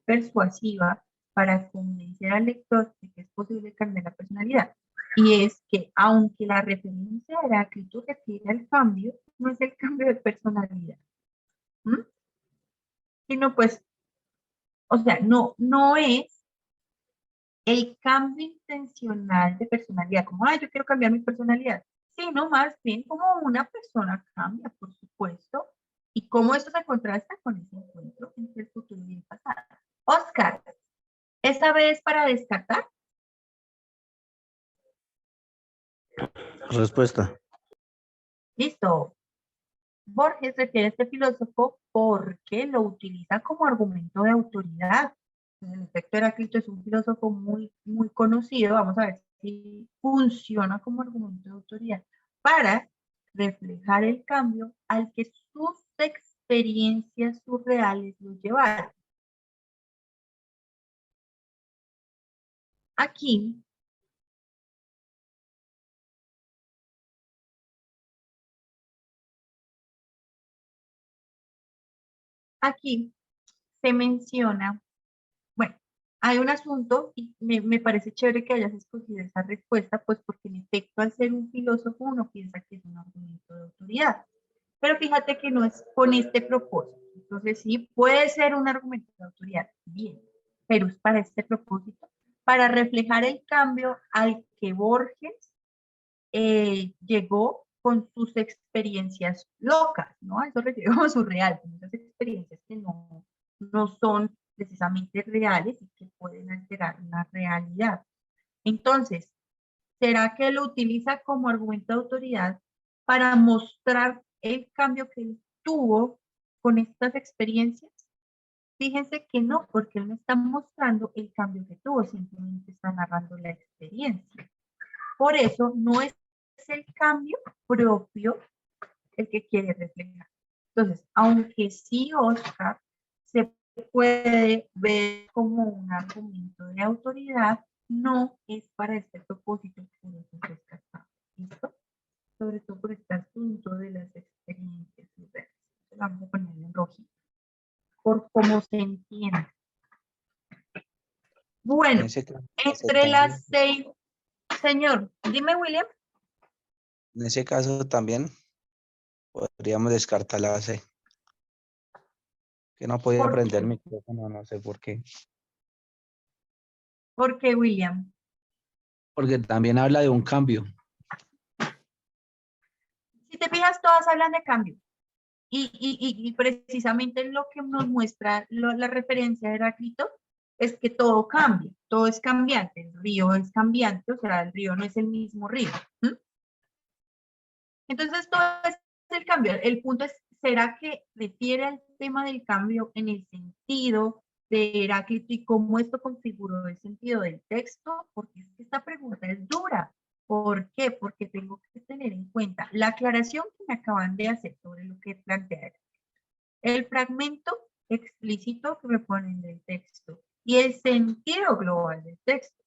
persuasiva para convencer al lector de que es posible cambiar la personalidad. Y es que, aunque la referencia a Heráclito refiere al cambio, no es el cambio de personalidad. ¿Mm? Sino pues, o sea, no es el cambio intencional de personalidad, como, yo quiero cambiar mi personalidad, sino más bien como una persona cambia, por supuesto, y cómo esto se contrasta con ese encuentro entre el futuro y el pasado. Oscar, ¿esta vez para descartar? Respuesta. Listo. Borges refiere a este filósofo porque lo utiliza como argumento de autoridad. En efecto, Heráclito es un filósofo muy conocido. Vamos a ver si funciona como argumento de autoridad para reflejar el cambio al que sus experiencias surreales lo llevaron. Aquí se menciona, bueno, hay un asunto y me parece chévere que hayas escogido esa respuesta, pues porque en efecto al ser un filósofo uno piensa que es un argumento de autoridad, pero fíjate que no es con este propósito. Entonces sí, puede ser un argumento de autoridad, bien, pero es para este propósito, para reflejar el cambio al que Borges llegó con sus experiencias locas, ¿no? A eso refiero surreal, con esas experiencias que no son precisamente reales y que pueden alterar una realidad. Entonces, ¿será que lo utiliza como argumento de autoridad para mostrar el cambio que él tuvo con estas experiencias? Fíjense que no, porque él no está mostrando el cambio que tuvo, simplemente está narrando la experiencia. Por eso no es el cambio propio el que quiere reflejar. Entonces, aunque sí, Oscar, se puede ver como un argumento de autoridad, no es para este propósito, por eso es descartado. ¿Listo? Sobre todo por este asunto de las experiencias. Vamos a ponerlo en rojito, por cómo se entiende. Bueno, entre las 6, señor, dime, William. En ese caso también podríamos descartar la C. Que no podía prender el micrófono, no sé por qué. ¿Por qué, William? Porque también habla de un cambio. Si te fijas, todas hablan de cambio. Y precisamente lo que nos muestra la referencia de Heráclito es que todo cambia, todo es cambiante. El río es cambiante, o sea, el río no es el mismo río. ¿Mm? Entonces, todo es el cambio. El punto es, ¿será que refiere al tema del cambio en el sentido de Heráclito y cómo esto configuró el sentido del texto? Porque esta pregunta es dura. ¿Por qué? Porque tengo que tener en cuenta la aclaración que me acaban de hacer sobre lo que plantea el fragmento explícito que me ponen del texto y el sentido global del texto.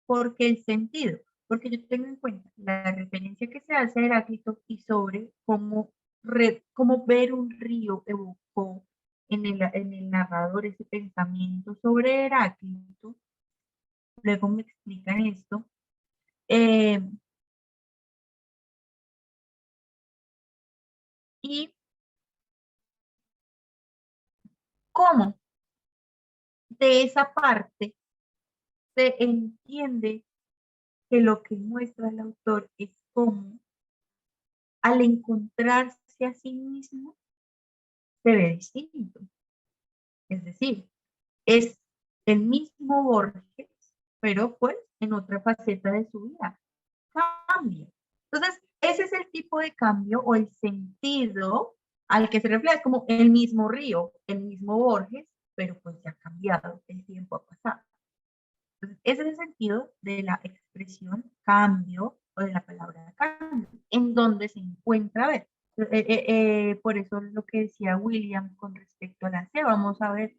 ¿Por qué el sentido? Porque yo tengo en cuenta la referencia que se hace a Heráclito y sobre cómo, cómo ver un río evocó en el narrador ese pensamiento sobre Heráclito. Luego me explican esto. Y cómo de esa parte se entiende que lo que muestra el autor es cómo al encontrarse a sí mismo se ve distinto. Es decir, es el mismo Borges, pero pues en otra faceta de su vida. Cambia. Entonces, ese es el tipo de cambio o el sentido al que se refleja, como el mismo río, el mismo Borges, pero pues ya ha cambiado, el tiempo ha pasado. Entonces, ese es el sentido de la expresión cambio o de la palabra cambio, en donde se encuentra, a ver, por eso lo que decía William con respecto a la C, vamos a ver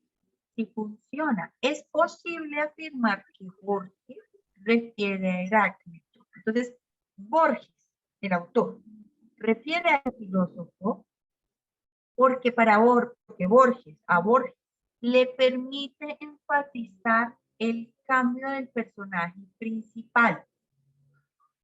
si funciona. Es posible afirmar que Borges refiere a Heráclito. Entonces, Borges, el autor, refiere al filósofo porque Borges, a Borges, le permite enfatizar el cambio del personaje principal.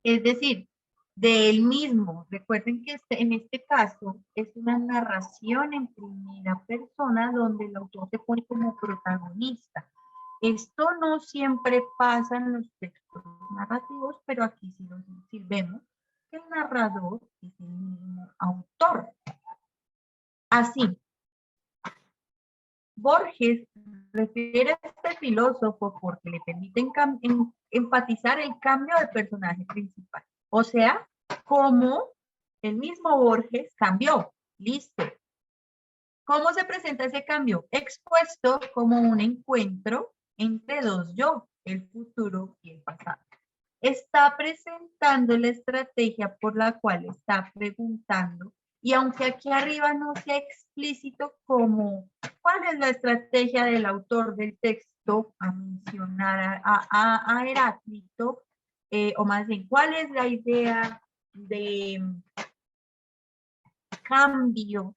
Es decir, de él mismo. Recuerden que en este caso es una narración en primera persona donde el autor se pone como protagonista. Esto no siempre pasa en los textos narrativos, pero aquí sí vemos que el narrador es el mismo autor. Así, Borges refiere a este filósofo porque le permite enfatizar el cambio del personaje principal. O sea, cómo el mismo Borges cambió. Listo. ¿Cómo se presenta ese cambio? Expuesto como un encuentro entre dos yo, el futuro y el pasado. Está presentando la estrategia por la cual está preguntando, y aunque aquí arriba no sea explícito como cuál es la estrategia del autor del texto a mencionar a Heráclito, o más bien, cuál es la idea de cambio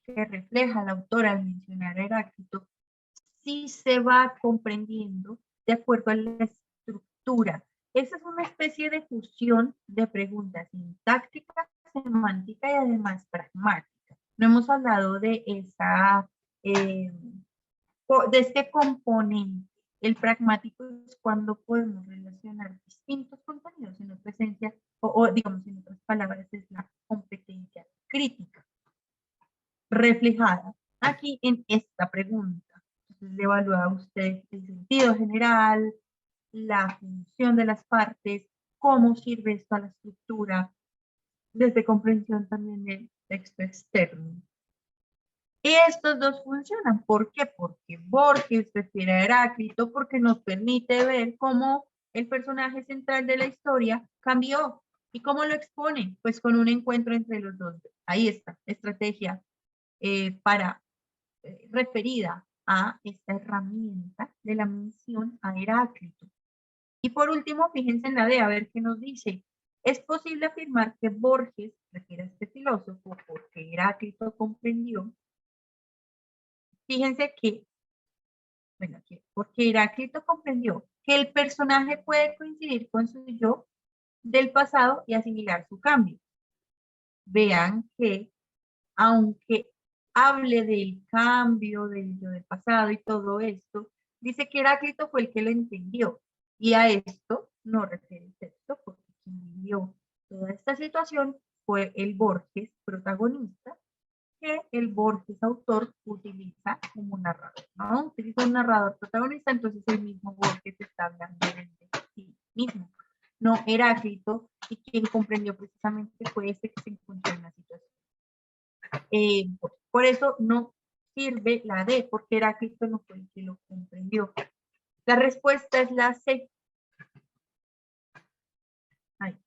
que refleja el autor al mencionar a Heráclito, sí se va comprendiendo de acuerdo a la estructura. Esa es una especie de fusión de preguntas sintáctica, semántica y además pragmática. No hemos hablado de esa, de este componente. El pragmático es cuando podemos relacionar distintos contenidos en nuestra esencia, o digamos en otras palabras, es la competencia crítica reflejada aquí en esta pregunta. Entonces, le evalúa a usted el sentido general, la función de las partes, cómo sirve esto a la estructura, desde comprensión también del texto externo. Y estos dos funcionan. ¿Por qué? Porque Borges refiere a Heráclito porque nos permite ver cómo el personaje central de la historia cambió. ¿Y cómo lo expone? Pues con un encuentro entre los dos. Ahí está, estrategia referida a esta herramienta de la mención a Heráclito. Y por último, fíjense en la D, a ver qué nos dice. Es posible afirmar que Borges refiere a este filósofo porque Heráclito comprendió. Fíjense que, bueno, porque Heráclito comprendió que el personaje puede coincidir con su yo del pasado y asimilar su cambio. Vean que, aunque hable del cambio del yo del pasado y todo esto, dice que Heráclito fue el que lo entendió. Y a esto no refiere el texto, porque quien vivió toda esta situación fue el Borges protagonista, que el Borges autor utiliza como narrador, ¿no? Utiliza un narrador protagonista, entonces el mismo Borges está hablando de sí mismo, no Heráclito, y quien comprendió precisamente fue ese que se encontró en la situación. Por eso no sirve la D, porque Heráclito no fue el que lo comprendió. La respuesta es la C. Ahí.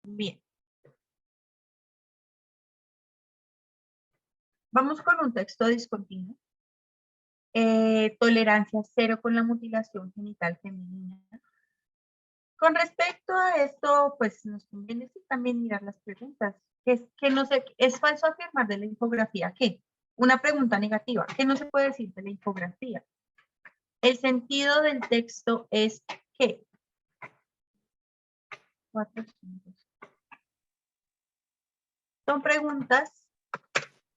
Bien. Vamos con un texto discontinuo. Tolerancia cero con la mutilación genital femenina. Con respecto a esto, pues nos conviene también mirar las preguntas. Que no sé, es falso afirmar de la infografía que una pregunta negativa. ¿Qué no se puede decir de la infografía? El sentido del texto es que 4, 5. Son preguntas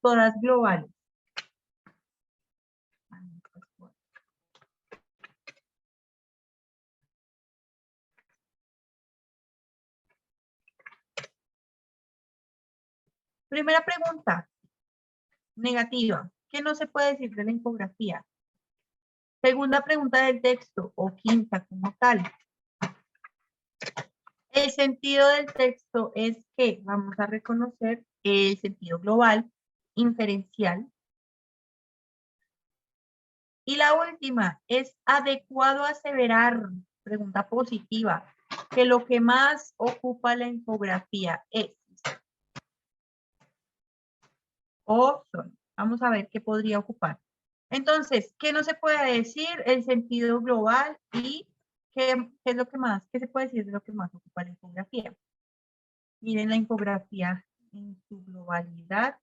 todas globales. Primera pregunta, negativa. ¿Qué no se puede decir de la infografía? Segunda pregunta del texto, o quinta como tal. El sentido del texto es que vamos a reconocer el sentido global, inferencial. Y la última, es adecuado aseverar, pregunta positiva, que lo que más ocupa la infografía es. O son. Vamos a ver qué podría ocupar. Entonces, ¿qué no se puede decir? El sentido global y qué es lo que más, qué se puede decir de lo que más ocupa la infografía. Miren la infografía en su globalidad.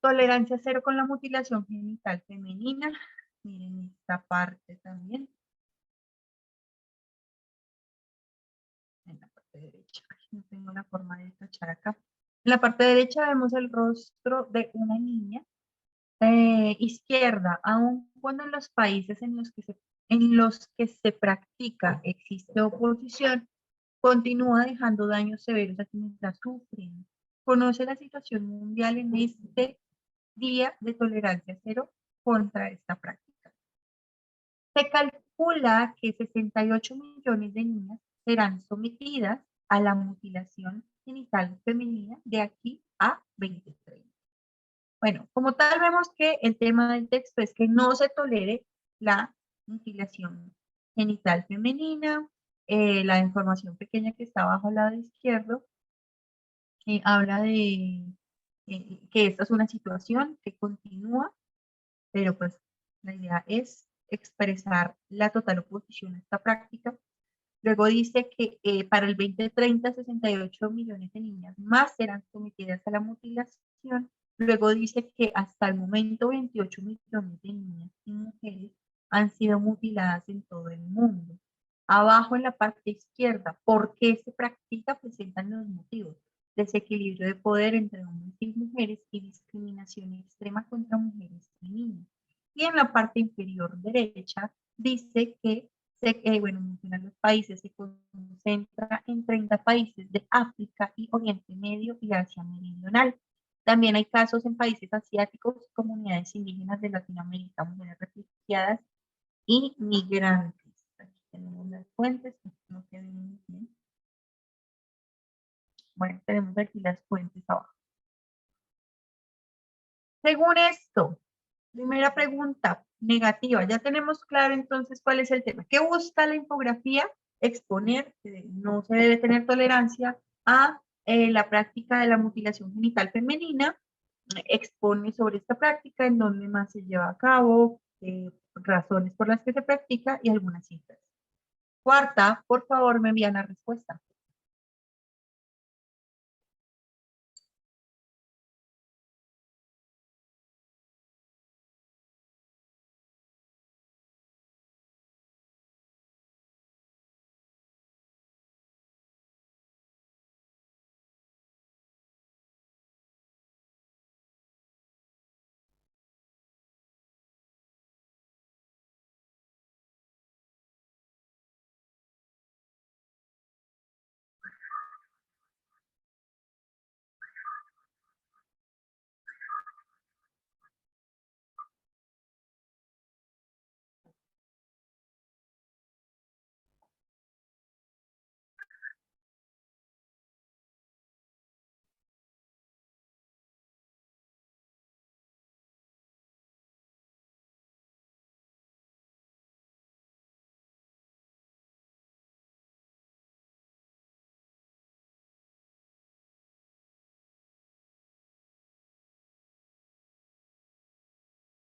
Tolerancia cero con la mutilación genital femenina. Miren esta parte también. En la parte derecha. No tengo la forma de tachar acá. En la parte derecha vemos el rostro de una niña. Izquierda, aun cuando en los países en los que se practica existe oposición, continúa dejando daños severos a quienes la sufren. Conoce la situación mundial en este día de tolerancia cero contra esta práctica. Se calcula que 68 millones de niñas serán sometidas a la mutilación genital femenina de aquí a 2030. Bueno, como tal vemos que el tema del texto es que no se tolere la mutilación genital femenina. La información pequeña que está abajo al lado izquierdo habla de que esta es una situación que continúa, pero pues la idea es expresar la total oposición a esta práctica. Luego dice que para el 2030, 68 millones de niñas más serán sometidas a la mutilación. Luego dice que hasta el momento 28 millones de niñas y mujeres han sido mutiladas en todo el mundo. Abajo en la parte izquierda, ¿por qué se practica? Presentan los motivos. Desequilibrio de poder entre hombres y mujeres y discriminación extrema contra mujeres y niños. Y en la parte inferior derecha dice que bueno, mencionan los países, se concentra en 30 países de África y Oriente Medio y Asia Meridional. También hay casos en países asiáticos, comunidades indígenas de Latinoamérica, mujeres refugiadas y migrantes. Aquí tenemos las fuentes, no se ven muy bien. Bueno, tenemos aquí las fuentes abajo. Según esto, primera pregunta, negativa. Ya tenemos claro entonces cuál es el tema. ¿Qué busca la infografía? Exponer que no se debe tener tolerancia a la práctica de la mutilación genital femenina. Expone sobre esta práctica, en dónde más se lleva a cabo, razones por las que se practica y algunas cifras. Cuarta, por favor, me envían la respuesta.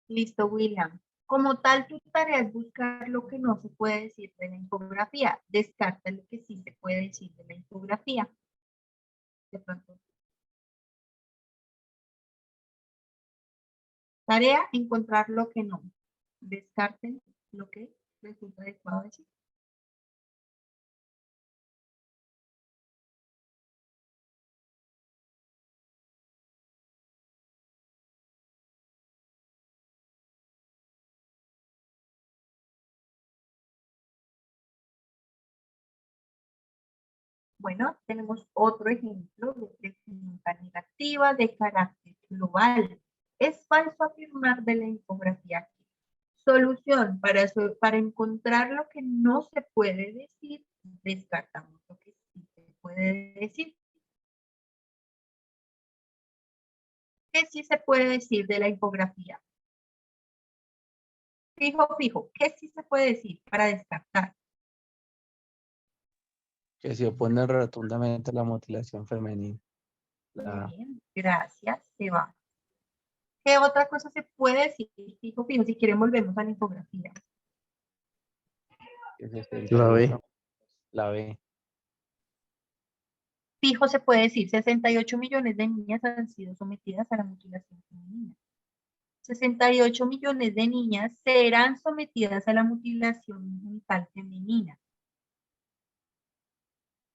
Listo, William. Como tal, tu tarea es buscar lo que no se puede decir de la infografía. Descarta lo que sí se puede decir de la infografía. De pronto. Tarea, encontrar lo que no. Descarten lo que resulta adecuado decir. Bueno, tenemos otro ejemplo de pregunta negativa de carácter global. Es falso afirmar de la infografía. Solución, para encontrar lo que no se puede decir, descartamos lo que sí se puede decir. ¿Qué sí se puede decir de la infografía? Fijo, fijo, ¿qué sí se puede decir para descartar? Que se opone rotundamente a la mutilación femenina. Muy bien, gracias, se va. ¿Qué otra cosa se puede decir? Fijo, fijo, si quieren volvemos a la infografía. La B. La B. Fijo se puede decir, 68 millones de niñas han sido sometidas a la mutilación femenina. 68 millones de niñas serán sometidas a la mutilación genital femenina.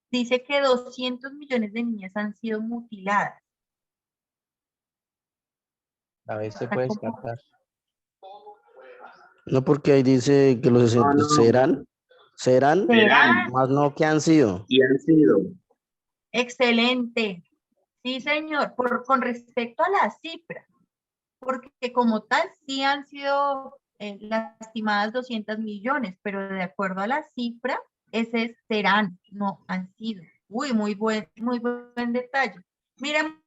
Dice que 200 millones de niñas han sido mutiladas. La B se puede descartar. No, porque ahí dice que los No, no. serán, Serán. más no que han sido. Y han sido. Excelente. Sí, señor. Con respecto a la cifra, porque como tal sí han sido lastimadas 200 millones, pero de acuerdo a la cifra, ese serán, no han sido. Uy, muy buen detalle. Miren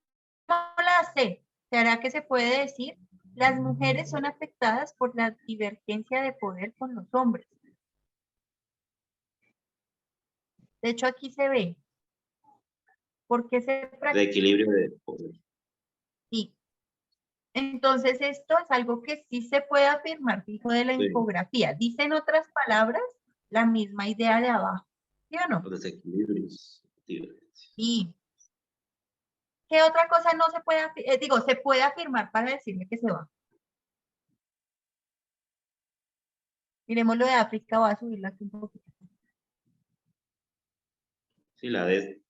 la C. ¿Será que se puede decir? Las mujeres son afectadas por la divergencia de poder con los hombres. De hecho, aquí se ve. ¿Por qué se De practica? equilibrio de poder. Sí. Entonces, esto es algo que sí se puede afirmar, fijo de la Sí. infografía. Dice en otras palabras la misma idea de abajo. ¿Sí o no? Los desequilibrios. Sí. ¿Qué otra cosa no se puede, se puede afirmar para decirle que se va? Miremos lo de África, voy a subirla aquí un poquito. Sí, la D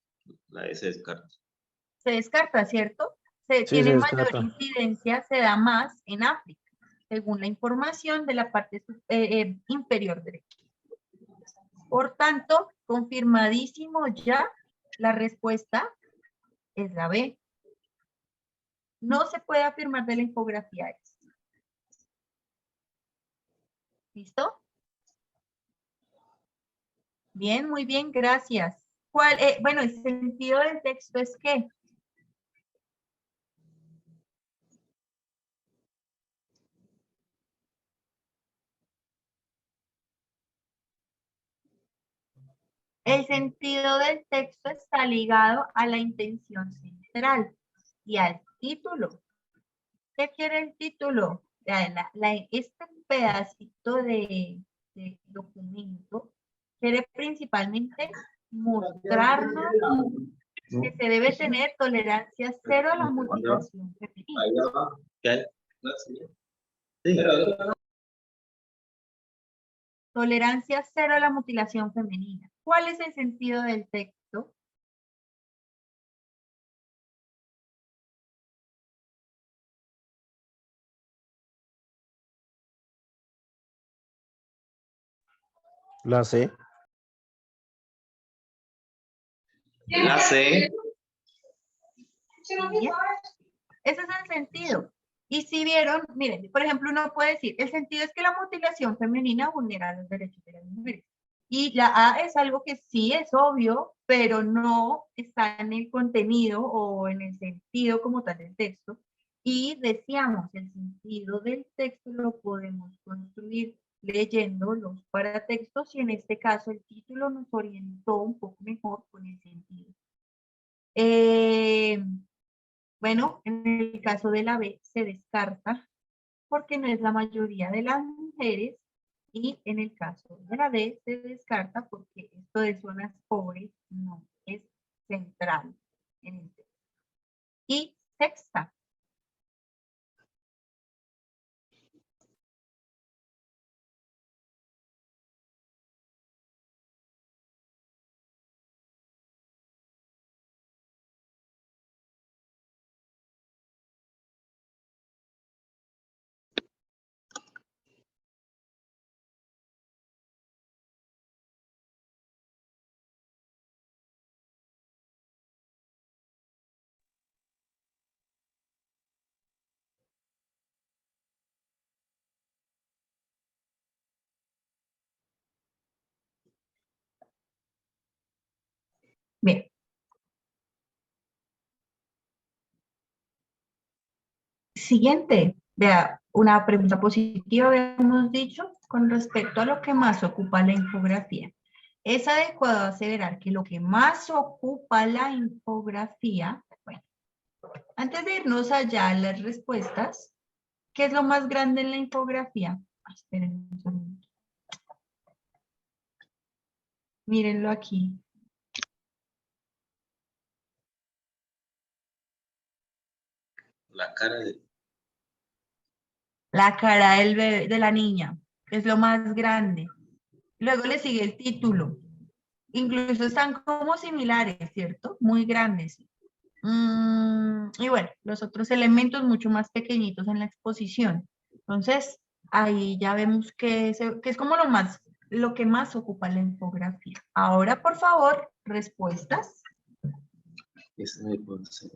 se descarta. Se descarta, ¿cierto? Sí, Tiene se mayor descarta. incidencia, se da más en África, según la información de la parte inferior derecha. Por tanto, confirmadísimo ya, la respuesta es la B. No se puede afirmar de la infografía. ¿Listo? Bien, muy bien, gracias. Bueno, el sentido del texto es que el sentido del texto está ligado a la intención central y al título. ¿Qué quiere el título? Este pedacito de documento quiere principalmente mostrarnos que se debe tener tolerancia cero a la mutilación femenina. Ahí va. ¿Qué hay? Sí. Tolerancia cero a la mutilación femenina. ¿Cuál es el sentido del texto? La C. La C. Bien. Ese es el sentido. Y si vieron, miren, por ejemplo, uno puede decir, el sentido es que la mutilación femenina vulnera los derechos de las mujeres. Y la A es algo que sí es obvio, pero no está en el contenido o en el sentido como tal del texto. Y decíamos, el sentido del texto lo podemos construir leyendo los paratextos y en este caso el título nos orientó un poco mejor con el sentido. Bueno, en el caso de la B se descarta porque no es la mayoría de las mujeres. Y en el caso de la D se descarta porque esto de zonas pobres no es central en el texto. Y sexta. Bien. Siguiente, vea, una pregunta positiva habíamos dicho con respecto a lo que más ocupa la infografía. ¿Es adecuado aseverar que lo que más ocupa la infografía, bueno, antes de irnos allá a las respuestas, ¿qué es lo más grande en la infografía? Esperen un segundo. Mírenlo aquí. La cara de... La cara del bebé, de la niña, es lo más grande. Luego le sigue el título. Incluso están como similares, ¿cierto? Muy grandes. Y bueno, los otros elementos mucho más pequeñitos en la exposición. Entonces, ahí ya vemos que es como lo que más ocupa la infografía. Ahora, por favor, respuestas. Ese me puede ser.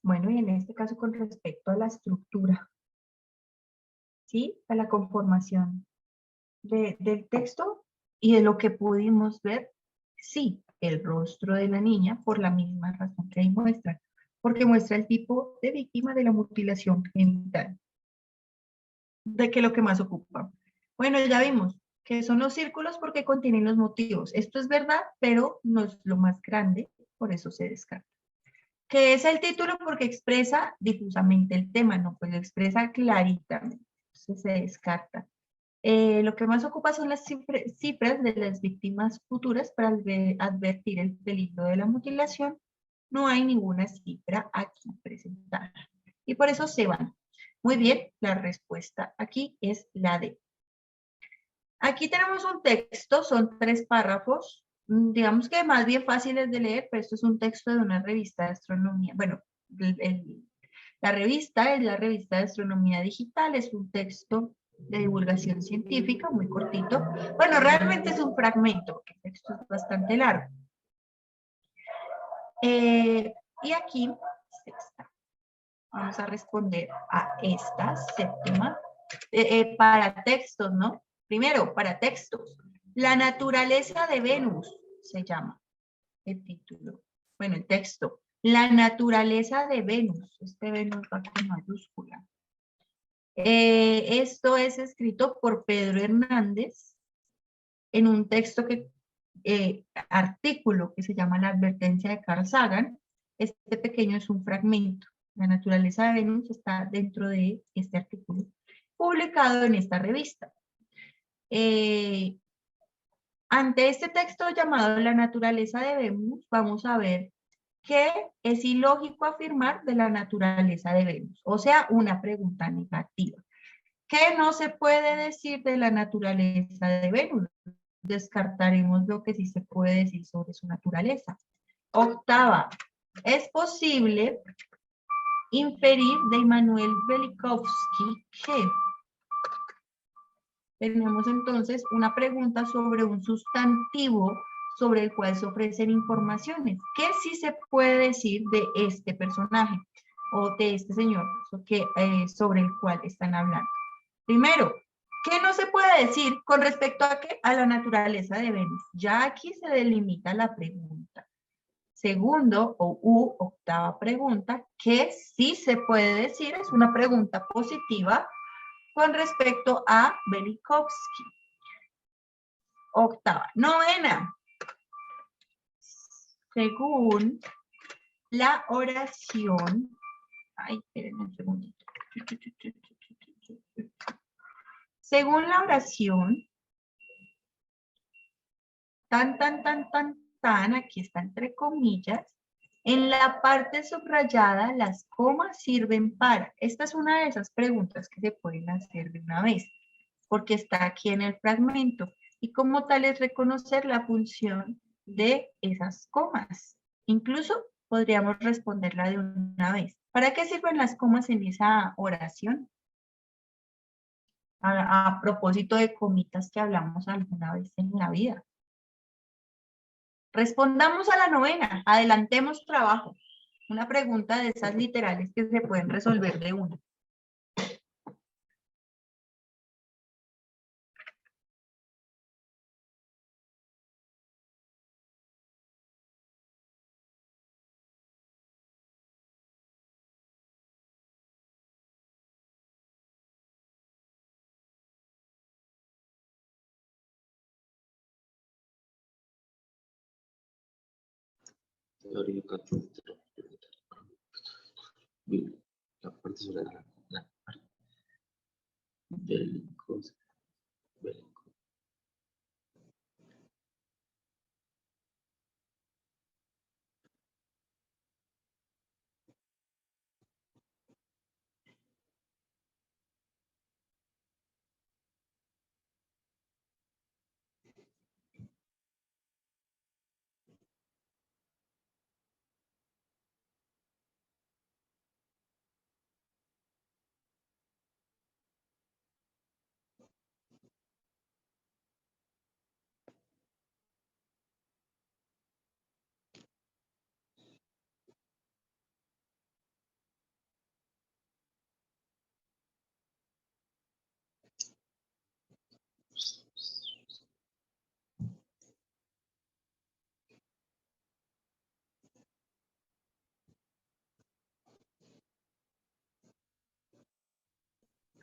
Bueno, y en este caso con respecto a la estructura, ¿sí? A la conformación del texto y de lo que pudimos ver, sí, el rostro de la niña por la misma razón que ahí muestra, porque muestra el tipo de víctima de la mutilación genital. ¿De qué es lo que más ocupa? Bueno, ya vimos que son los círculos porque contienen los motivos. Esto es verdad, pero no es lo más grande, por eso se descarta. ¿Qué es el título? Porque expresa difusamente el tema, no, pues lo expresa claritamente, entonces se descarta. Lo que más ocupa son las cifras de las víctimas futuras para advertir el peligro de la mutilación. No hay ninguna cifra aquí presentada. Y por eso se van. Muy bien, la respuesta aquí es la D. Aquí tenemos un texto, son 3 párrafos, digamos que más bien fáciles de leer, pero esto es un texto de una revista de astronomía. Bueno, la revista es la revista de astronomía digital, es un texto de divulgación científica, muy cortito. Bueno, realmente es un fragmento, porque el texto es bastante largo. Y aquí, sexta. Vamos a responder a esta séptima. Para textos, ¿no? Primero, para textos. La naturaleza de Venus se llama el título. Bueno, el texto. La naturaleza de Venus. Este Venus va con mayúscula. Esto es escrito por Pedro Hernández en un texto que artículo que se llama La advertencia de Carl Sagan. Este pequeño es un fragmento. La naturaleza de Venus está dentro de este artículo, publicado en esta revista. Ante este texto llamado La naturaleza de Venus, vamos a ver que es ilógico afirmar de la naturaleza de Venus, o sea, una pregunta negativa. ¿Qué no se puede decir de la naturaleza de Venus? Descartaremos lo que sí se puede decir sobre su naturaleza. Octava, es posible inferir de Immanuel Velikovsky que tenemos entonces una pregunta sobre un sustantivo sobre el cual se ofrecen informaciones. ¿Qué sí se puede decir de este personaje o de este señor sobre el cual están hablando? Primero, ¿qué no se puede decir con respecto a la naturaleza de Venus? Ya aquí se delimita la pregunta. Segundo, octava pregunta, ¿qué sí se puede decir? Es una pregunta positiva con respecto a Velikovsky. Octava. Novena. Según la oración, ay, espérenme un segundito. Según la oración, aquí está entre comillas, en la parte subrayada las comas sirven para. Esta es una de esas preguntas que se pueden hacer de una vez, porque está aquí en el fragmento, y como tal es reconocer la función de esas comas. Incluso podríamos responderla de una vez. ¿Para qué sirven las comas en esa oración? A propósito de comitas que hablamos alguna vez en la vida. Respondamos a la novena, adelantemos trabajo. Una pregunta de esas literales que se pueden resolver de una. Teoría la parte sobre la parte del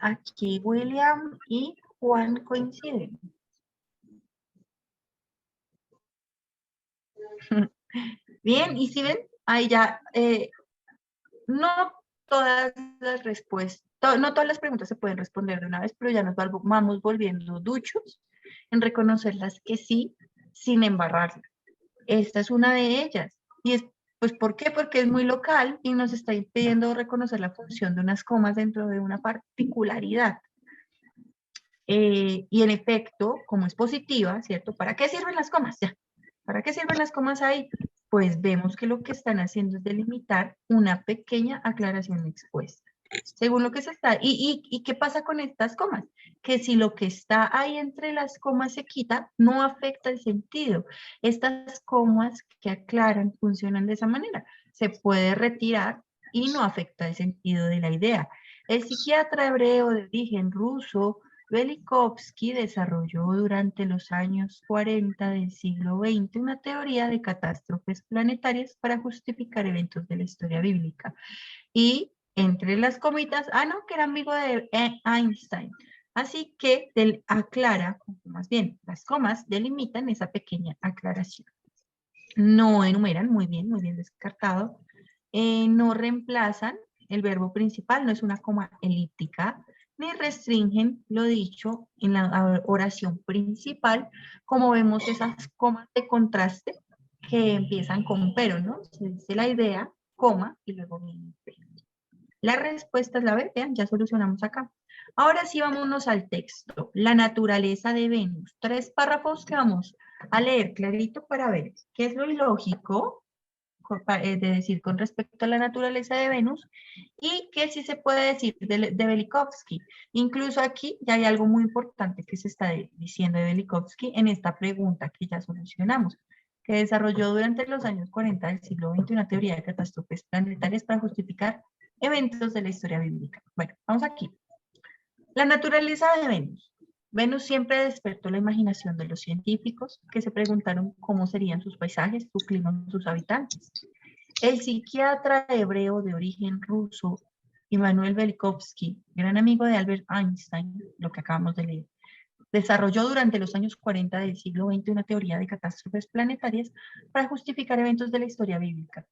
Aquí William y Juan coinciden. Bien, y si ven, ahí ya, no todas las respuestas, no todas las preguntas se pueden responder de una vez, pero ya nos vamos volviendo duchos en reconocer las que sí, sin embarrarla. Esta es una de ellas. Y es, pues, ¿por qué? Porque es muy local y nos está impidiendo reconocer la función de unas comas dentro de una particularidad. Y en efecto, como es positiva, ¿cierto? ¿Para qué sirven las comas? Ya. ¿Para qué sirven las comas ahí? Pues vemos que lo que están haciendo es delimitar una pequeña aclaración expuesta. Según lo que se está... ¿Y qué pasa con estas comas? Que si lo que está ahí entre las comas se quita, no afecta el sentido. Estas comas que aclaran funcionan de esa manera. Se puede retirar y no afecta el sentido de la idea. El psiquiatra hebreo de origen ruso, Velikovsky, desarrolló durante los años 40 del siglo XX una teoría de catástrofes planetarias para justificar eventos de la historia bíblica. Y entre las comitas, no, que era amigo de Einstein. Así que aclara, más bien, las comas delimitan esa pequeña aclaración. No enumeran, muy bien descartado. No reemplazan el verbo principal, no es una coma elíptica, ni restringen lo dicho en la oración principal, como vemos esas comas de contraste que empiezan con pero, ¿no? Se dice la idea, coma, y luego viene el pero. La respuesta es la B, vean, ya solucionamos acá. Ahora sí, vámonos al texto. La naturaleza de Venus. 3 párrafos que vamos a leer clarito para ver qué es lo ilógico de decir con respecto a la naturaleza de Venus y qué sí se puede decir de Velikovsky. Incluso aquí ya hay algo muy importante que se está diciendo de Velikovsky en esta pregunta que ya solucionamos, que desarrolló durante los años 40 del siglo XX una teoría de catástrofes planetarias para justificar eventos de la historia bíblica. Bueno, vamos aquí. La naturaleza de Venus. Venus siempre despertó la imaginación de los científicos que se preguntaron cómo serían sus paisajes, su clima, sus habitantes. El psiquiatra hebreo de origen ruso, Immanuel Velikovsky, gran amigo de Albert Einstein, lo que acabamos de leer, desarrolló durante los años 40 del siglo XX una teoría de catástrofes planetarias para justificar eventos de la historia bíblica.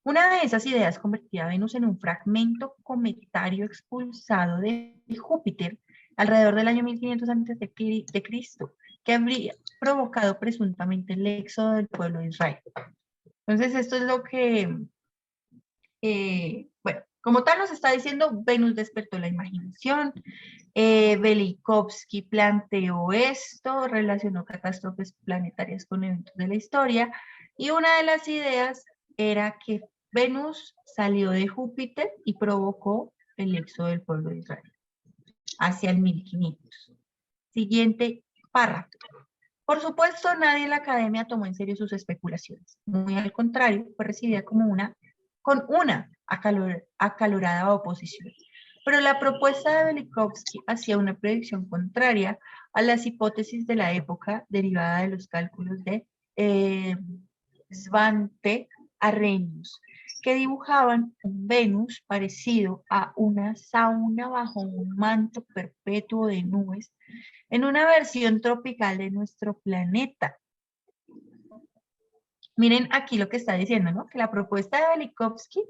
Una de esas ideas convertía a Venus en un fragmento cometario expulsado de Júpiter alrededor del año 1500 a.C., que habría provocado presuntamente el éxodo del pueblo de Israel. Entonces, esto es lo que, bueno, como tal nos está diciendo, Venus despertó la imaginación, Velikovsky planteó esto, relacionó catástrofes planetarias con eventos de la historia, y una de las ideas era que Venus salió de Júpiter y provocó el éxodo del pueblo de Israel hacia el 1500. Siguiente párrafo. Por supuesto, nadie en la academia tomó en serio sus especulaciones. Muy al contrario, fue recibida con una acalorada oposición. Pero la propuesta de Velikovsky hacía una predicción contraria a las hipótesis de la época derivada de los cálculos de Svante Arrhenius, que dibujaban un Venus parecido a una sauna bajo un manto perpetuo de nubes en una versión tropical de nuestro planeta. Miren aquí lo que está diciendo, ¿no? Que la propuesta de Velikovsky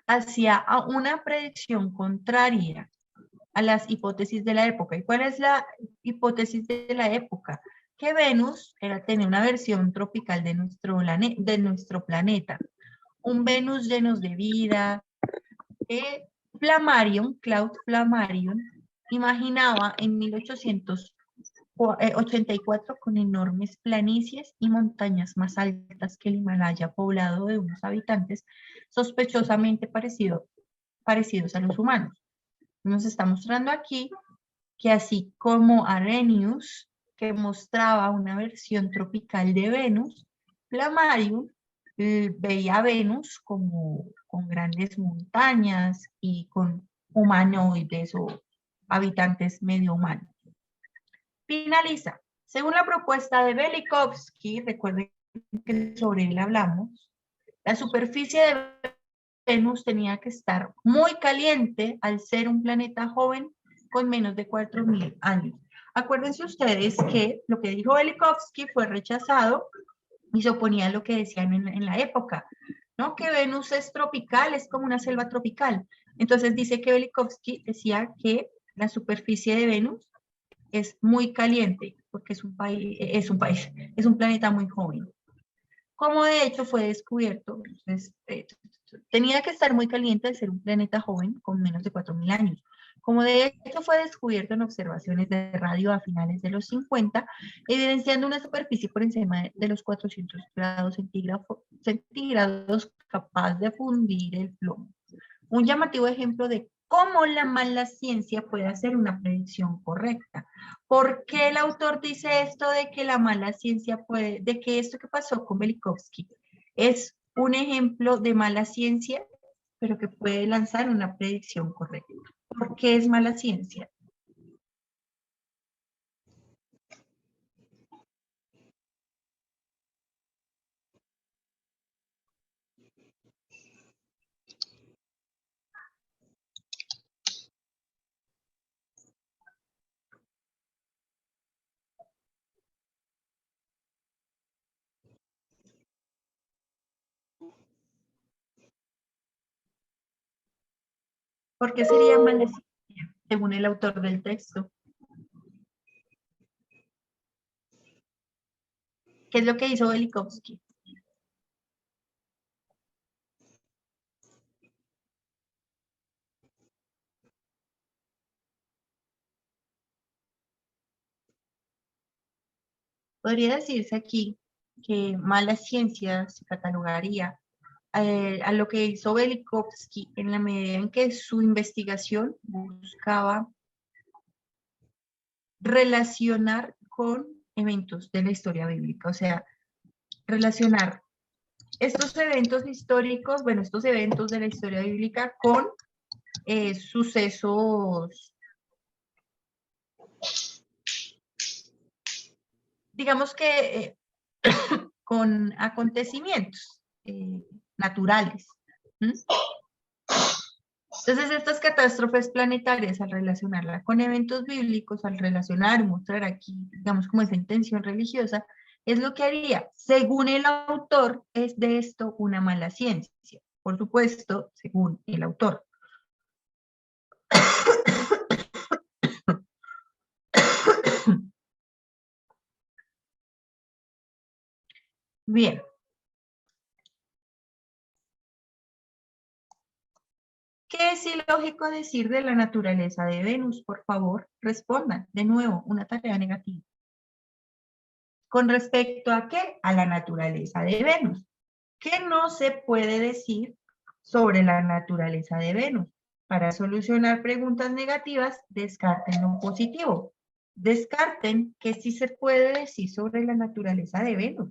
hacía una predicción contraria a las hipótesis de la época. ¿Y cuál es la hipótesis de la época? Que Venus tenía una versión tropical de nuestro planeta. Un Venus lleno de vida. Flammarion, Claude Flammarion, imaginaba en 1884 con enormes planicies y montañas más altas que el Himalaya, poblado de unos habitantes sospechosamente parecidos a los humanos. Nos está mostrando aquí que así como Arrhenius, que mostraba una versión tropical de Venus, Flammarion veía a Venus como con grandes montañas y con humanoides o habitantes medio humanos. Finaliza. Según la propuesta de Velikovsky, recuerden que sobre él hablamos, la superficie de Venus tenía que estar muy caliente al ser un planeta joven con menos de 4.000 años. Acuérdense ustedes que lo que dijo Velikovsky fue rechazado y se oponía a lo que decían en la época, ¿no? Que Venus es tropical, es como una selva tropical. Entonces dice que Velikovsky decía que la superficie de Venus es muy caliente porque es un planeta muy joven. Como de hecho fue descubierto, entonces, tenía que estar muy caliente al ser un planeta joven con menos de 4.000 años. Como de hecho fue descubierto en observaciones de radio a finales de los 50, evidenciando una superficie por encima de los 400 grados centígrados capaz de fundir el plomo. Un llamativo ejemplo de cómo la mala ciencia puede hacer una predicción correcta. ¿Por qué el autor dice esto de que la mala ciencia puede, de que esto que pasó con Velikovsky es un ejemplo de mala ciencia, pero que puede lanzar una predicción correcta? ¿Por qué es mala ciencia? ¿Por qué sería mala ciencia, según el autor del texto? ¿Qué es lo que hizo Velikovsky? Podría decirse aquí que mala ciencia se catalogaría a lo que hizo Velikovsky en la medida en que su investigación buscaba relacionar con eventos de la historia bíblica, o sea, relacionar estos eventos históricos, bueno, estos eventos de la historia bíblica con sucesos, digamos que con acontecimientos naturales. ¿Mm? Entonces, estas catástrofes planetarias, al relacionarla con eventos bíblicos, al relacionar y mostrar aquí, digamos, como esa intención religiosa, es lo que haría, según el autor, es de esto una mala ciencia. Por supuesto, según el autor. Bien. ¿Qué es ilógico decir de la naturaleza de Venus? Por favor, respondan. De nuevo, una tarea negativa. ¿Con respecto a qué? A la naturaleza de Venus. ¿Qué no se puede decir sobre la naturaleza de Venus? Para solucionar preguntas negativas, descarten lo positivo. Descarten qué sí se puede decir sobre la naturaleza de Venus.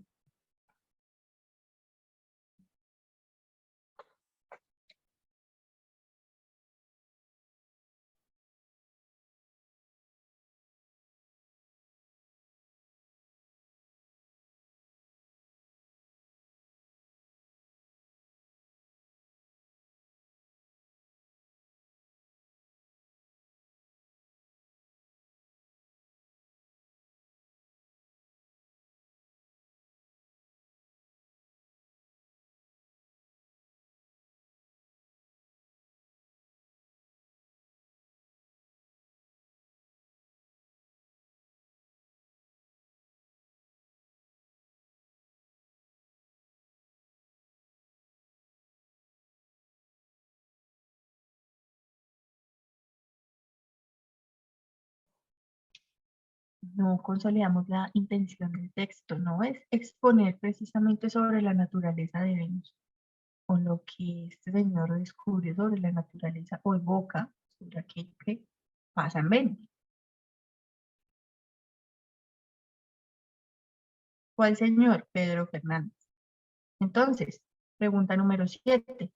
No consolidamos la intención del texto, no es exponer precisamente sobre la naturaleza de Venus, o lo que este señor descubre sobre la naturaleza o evoca sobre aquello que pasa en Venus. ¿Cuál señor? Pedro Fernández. Entonces, pregunta número 7.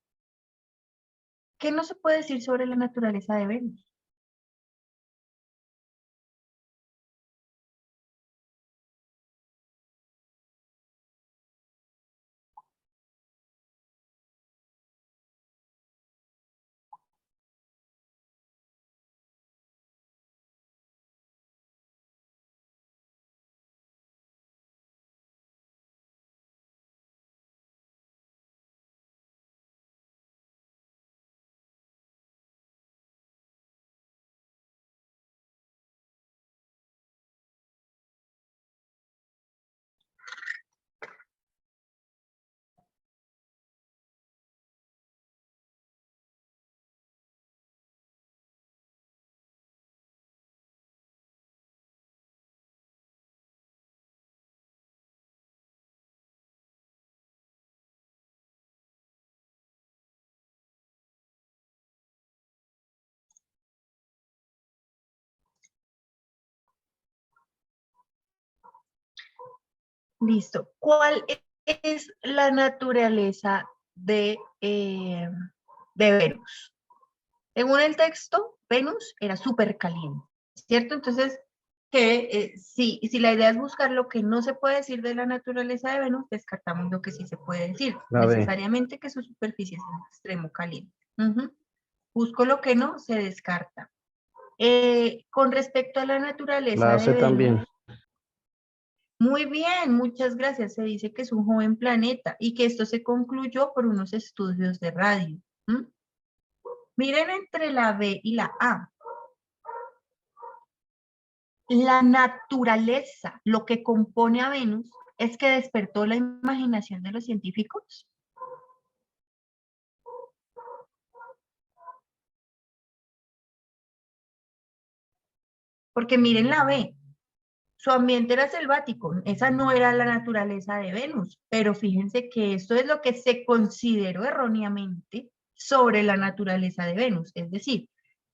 ¿Qué no se puede decir sobre la naturaleza de Venus? Listo. ¿Cuál es la naturaleza de Venus? Según el texto, Venus era súper caliente, ¿cierto? Entonces, si la idea es buscar lo que no se puede decir de la naturaleza de Venus, descartamos lo que sí se puede decir. La B. Necesariamente que su superficie es en extremo caliente. Busco lo que no, se descarta. Con respecto a la naturaleza La de C Venus, también. muy bien, muchas gracias. Se dice que es un joven planeta y que esto se concluyó por unos estudios de radio. Miren entre la B y la A. La naturaleza, lo que compone a Venus, es que despertó la imaginación de los científicos. Porque miren la B, su ambiente era selvático, esa no era la naturaleza de Venus, pero fíjense que esto es lo que se consideró erróneamente sobre la naturaleza de Venus, es decir,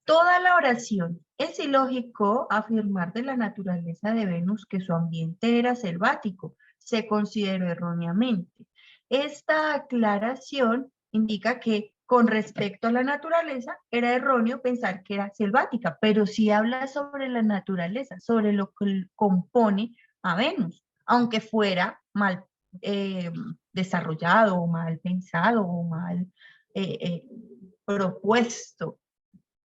toda la oración es ilógico afirmar de la naturaleza de Venus que su ambiente era selvático, se consideró erróneamente. Esta aclaración indica que con respecto a la naturaleza era erróneo pensar que era selvática, pero sí habla sobre la naturaleza, sobre lo que compone a Venus, aunque fuera mal desarrollado o mal pensado o mal propuesto,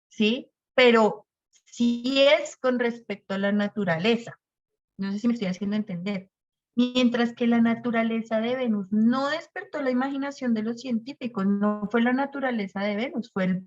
¿sí? Pero sí es con respecto a la naturaleza. No sé si me estoy haciendo entender. Mientras que la naturaleza de Venus no despertó la imaginación de los científicos, no fue la naturaleza de Venus, fue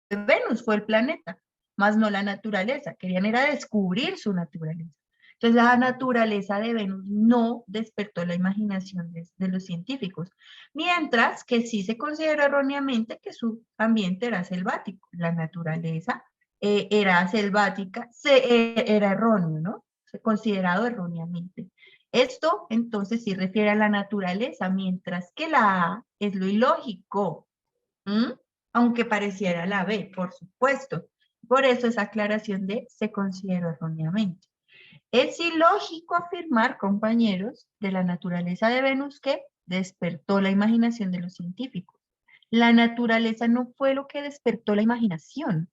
Venus, fue el planeta, más no la naturaleza. Querían era descubrir su naturaleza. Entonces la naturaleza de Venus no despertó la imaginación de los científicos, mientras que sí se consideró erróneamente que su ambiente era selvático. La naturaleza era selvática, era erróneo, ¿no? Considerado erróneamente. Esto entonces sí refiere a la naturaleza, mientras que la A es lo ilógico, ¿m? Aunque pareciera la B, por supuesto. Por eso esa aclaración de se consideró erróneamente. Es ilógico afirmar, compañeros, de la naturaleza de Venus que despertó la imaginación de los científicos. La naturaleza no fue lo que despertó la imaginación,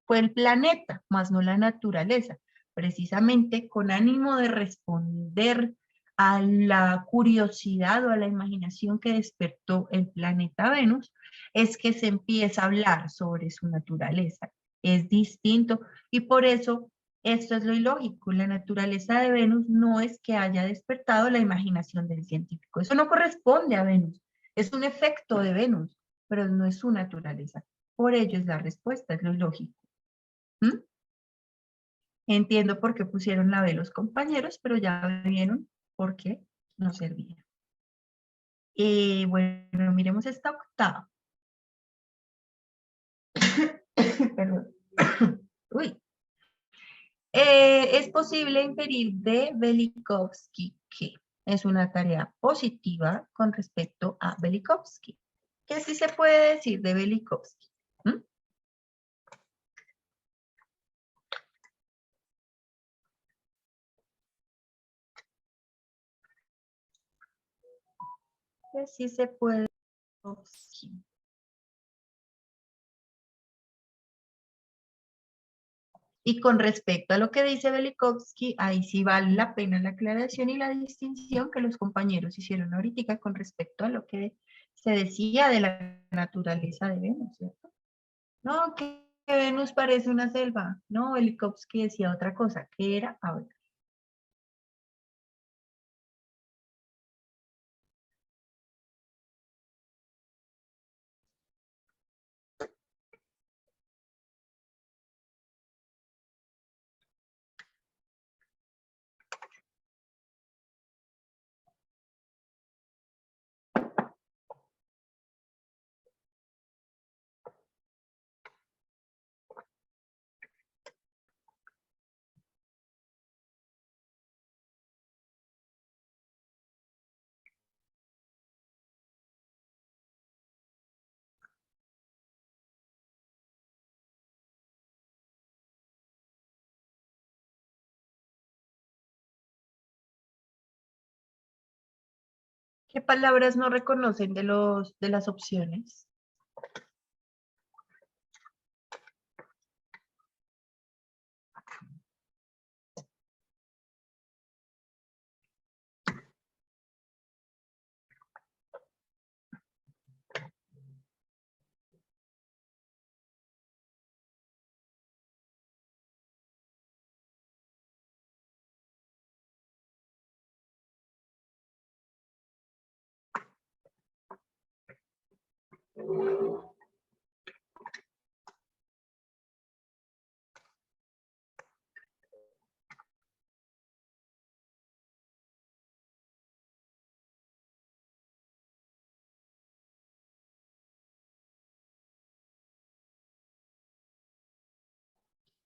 fue el planeta, más no la naturaleza. Precisamente con ánimo de responder a la curiosidad o a la imaginación que despertó el planeta Venus, es que se empieza a hablar sobre su naturaleza. Es distinto y por eso esto es lo ilógico. La naturaleza de Venus no es que haya despertado la imaginación del científico. Eso no corresponde a Venus. Es un efecto de Venus, pero no es su naturaleza. Por ello es la respuesta, es lo ilógico. ¿Mm? Entiendo por qué pusieron la B los compañeros, pero ya vieron por qué no servía. Bueno, miremos esta octava. Perdón. Uy. Es posible inferir de Velikovsky que es una tarea positiva con respecto a Velikovsky. ¿Qué sí se puede decir de Velikovsky? ¿Mm? ¿Qué sí se puede decir de Velikovsky? Y con respecto a lo que dice Velikovsky, ahí sí vale la pena la aclaración y la distinción que los compañeros hicieron ahorita con respecto a lo que se decía de la naturaleza de Venus, ¿cierto? No, que Venus parece una selva. No, Velikovsky decía otra cosa, que era, a ver. ¿Qué palabras no reconocen de las opciones?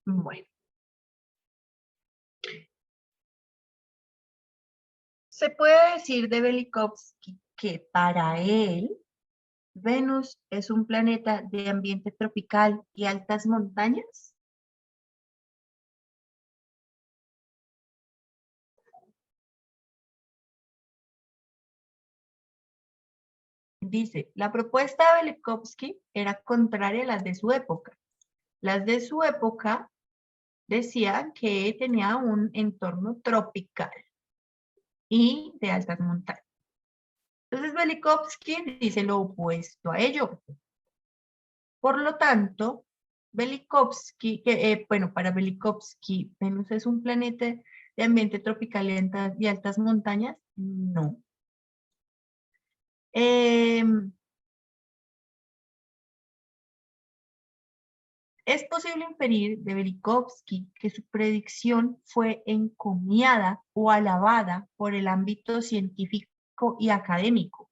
Bueno. Se puede decir de Velikovsky que para él Venus es un planeta de ambiente tropical y altas montañas. Dice, la propuesta de Velikovsky era contraria a las de su época. Las de su época decían que tenía un entorno tropical y de altas montañas. Entonces Velikovsky dice lo opuesto a ello. Por lo tanto, Velikovsky, para Velikovsky, ¿Venus es un planeta de ambiente tropical y altas montañas? No. Es posible inferir de Velikovsky que su predicción fue encomiada o alabada por el ámbito científico y académico.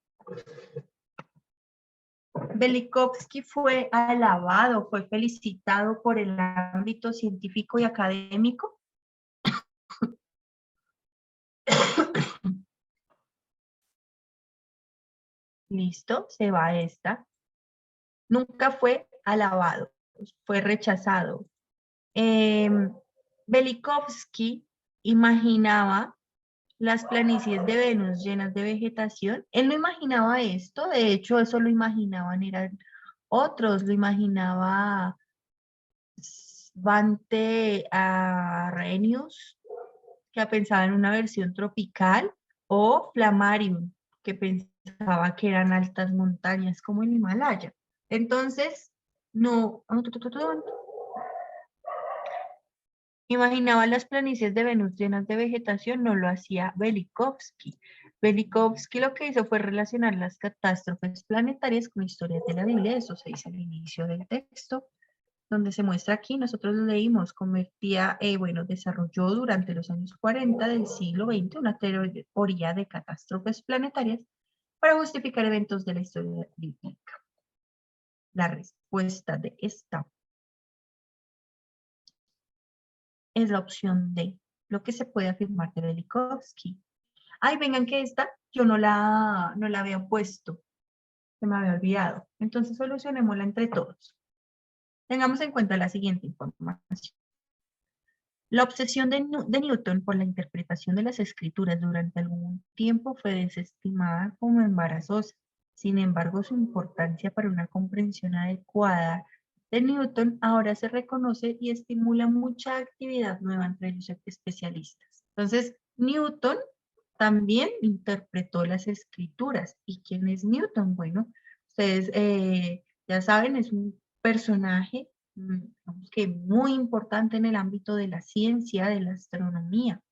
Velikovsky fue alabado, fue felicitado por el ámbito científico y académico. Listo, se va esta. Nunca fue alabado, fue rechazado. Velikovsky imaginaba las planicies de Venus llenas de vegetación. Él no imaginaba esto, de hecho eso lo imaginaban, eran otros, lo imaginaba Svante Arrhenius, que pensaba en una versión tropical, o Flammarion, que pensaba que eran altas montañas como el Himalaya. Entonces, no, imaginaba las planicies de Venus llenas de vegetación, no lo hacía Velikovsky. Velikovsky lo que hizo fue relacionar las catástrofes planetarias con historias de la Biblia, eso se dice al inicio del texto, donde se muestra aquí, nosotros leímos, desarrolló durante los años 40 del siglo XX una teoría de catástrofes planetarias para justificar eventos de la historia bíblica. La respuesta de esta es la opción D, lo que se puede afirmar de Velikovsky. Ay, vengan que esta yo no la había puesto, se me había olvidado. Entonces solucionémosla entre todos. Tengamos en cuenta la siguiente información. La obsesión de Newton por la interpretación de las escrituras durante algún tiempo fue desestimada como embarazosa. Sin embargo, su importancia para una comprensión adecuada de Newton ahora se reconoce y estimula mucha actividad nueva entre los especialistas. Entonces, Newton también interpretó las escrituras. ¿Y quién es Newton? Bueno, ustedes ya saben, es un personaje que muy importante en el ámbito de la ciencia, de la astronomía.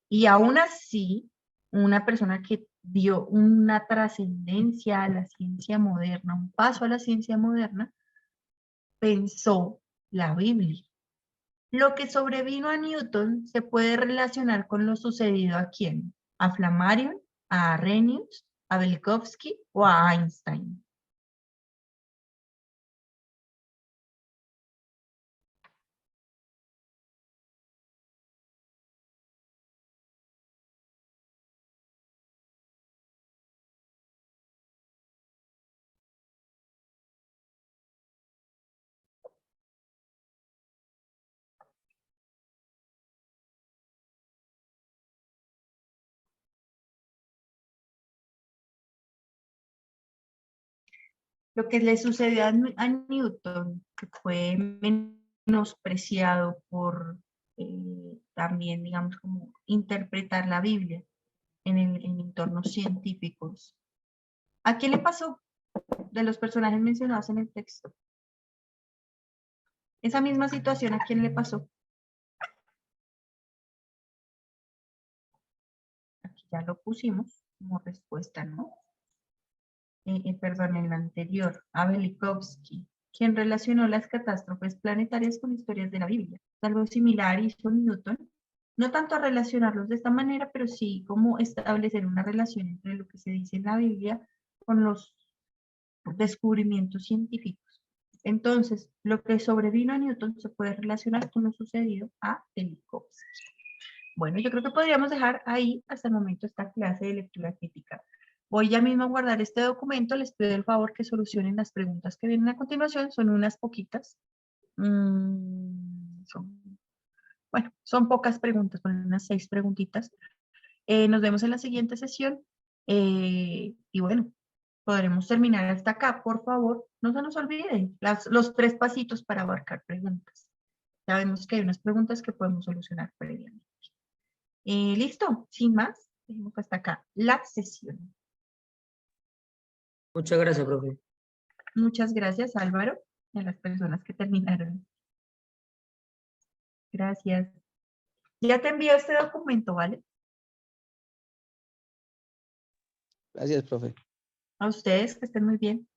Y aún así, una persona que dio una trascendencia a la ciencia moderna, un paso a la ciencia moderna, pensó la Biblia. Lo que sobrevino a Newton se puede relacionar con lo sucedido a quién, a Flammarion, a Arrhenius, a Velikovsky o a Einstein. Lo que le sucedió a Newton, que fue menospreciado por también, digamos, como interpretar la Biblia en entornos científicos. ¿A quién le pasó de los personajes mencionados en el texto? Esa misma situación, ¿a quién le pasó? Aquí ya lo pusimos como respuesta, ¿no? Perdón, en la anterior, a Velikovsky, quien relacionó las catástrofes planetarias con historias de la Biblia. Algo similar hizo Newton, no tanto a relacionarlos de esta manera, pero sí como establecer una relación entre lo que se dice en la Biblia con los descubrimientos científicos. Entonces, lo que sobrevino a Newton se puede relacionar con lo sucedido a Helicóptero. Bueno, yo creo que podríamos dejar ahí hasta el momento esta clase de lectura crítica. Voy ya mismo a guardar este documento, les pido el favor que solucionen las preguntas que vienen a continuación, son unas poquitas. Son pocas preguntas, ponen unas 6 preguntitas. Nos vemos en la siguiente sesión y bueno, podremos terminar hasta acá. Por favor, no se nos olviden los 3 pasitos para abarcar preguntas. Sabemos que hay unas preguntas que podemos solucionar previamente. Listo, sin más, dejemos hasta acá la sesión. Muchas gracias, profe. Muchas gracias, Álvaro, y a las personas que terminaron. Gracias. Ya te envío este documento, ¿vale? Gracias, profe. A ustedes, que estén muy bien.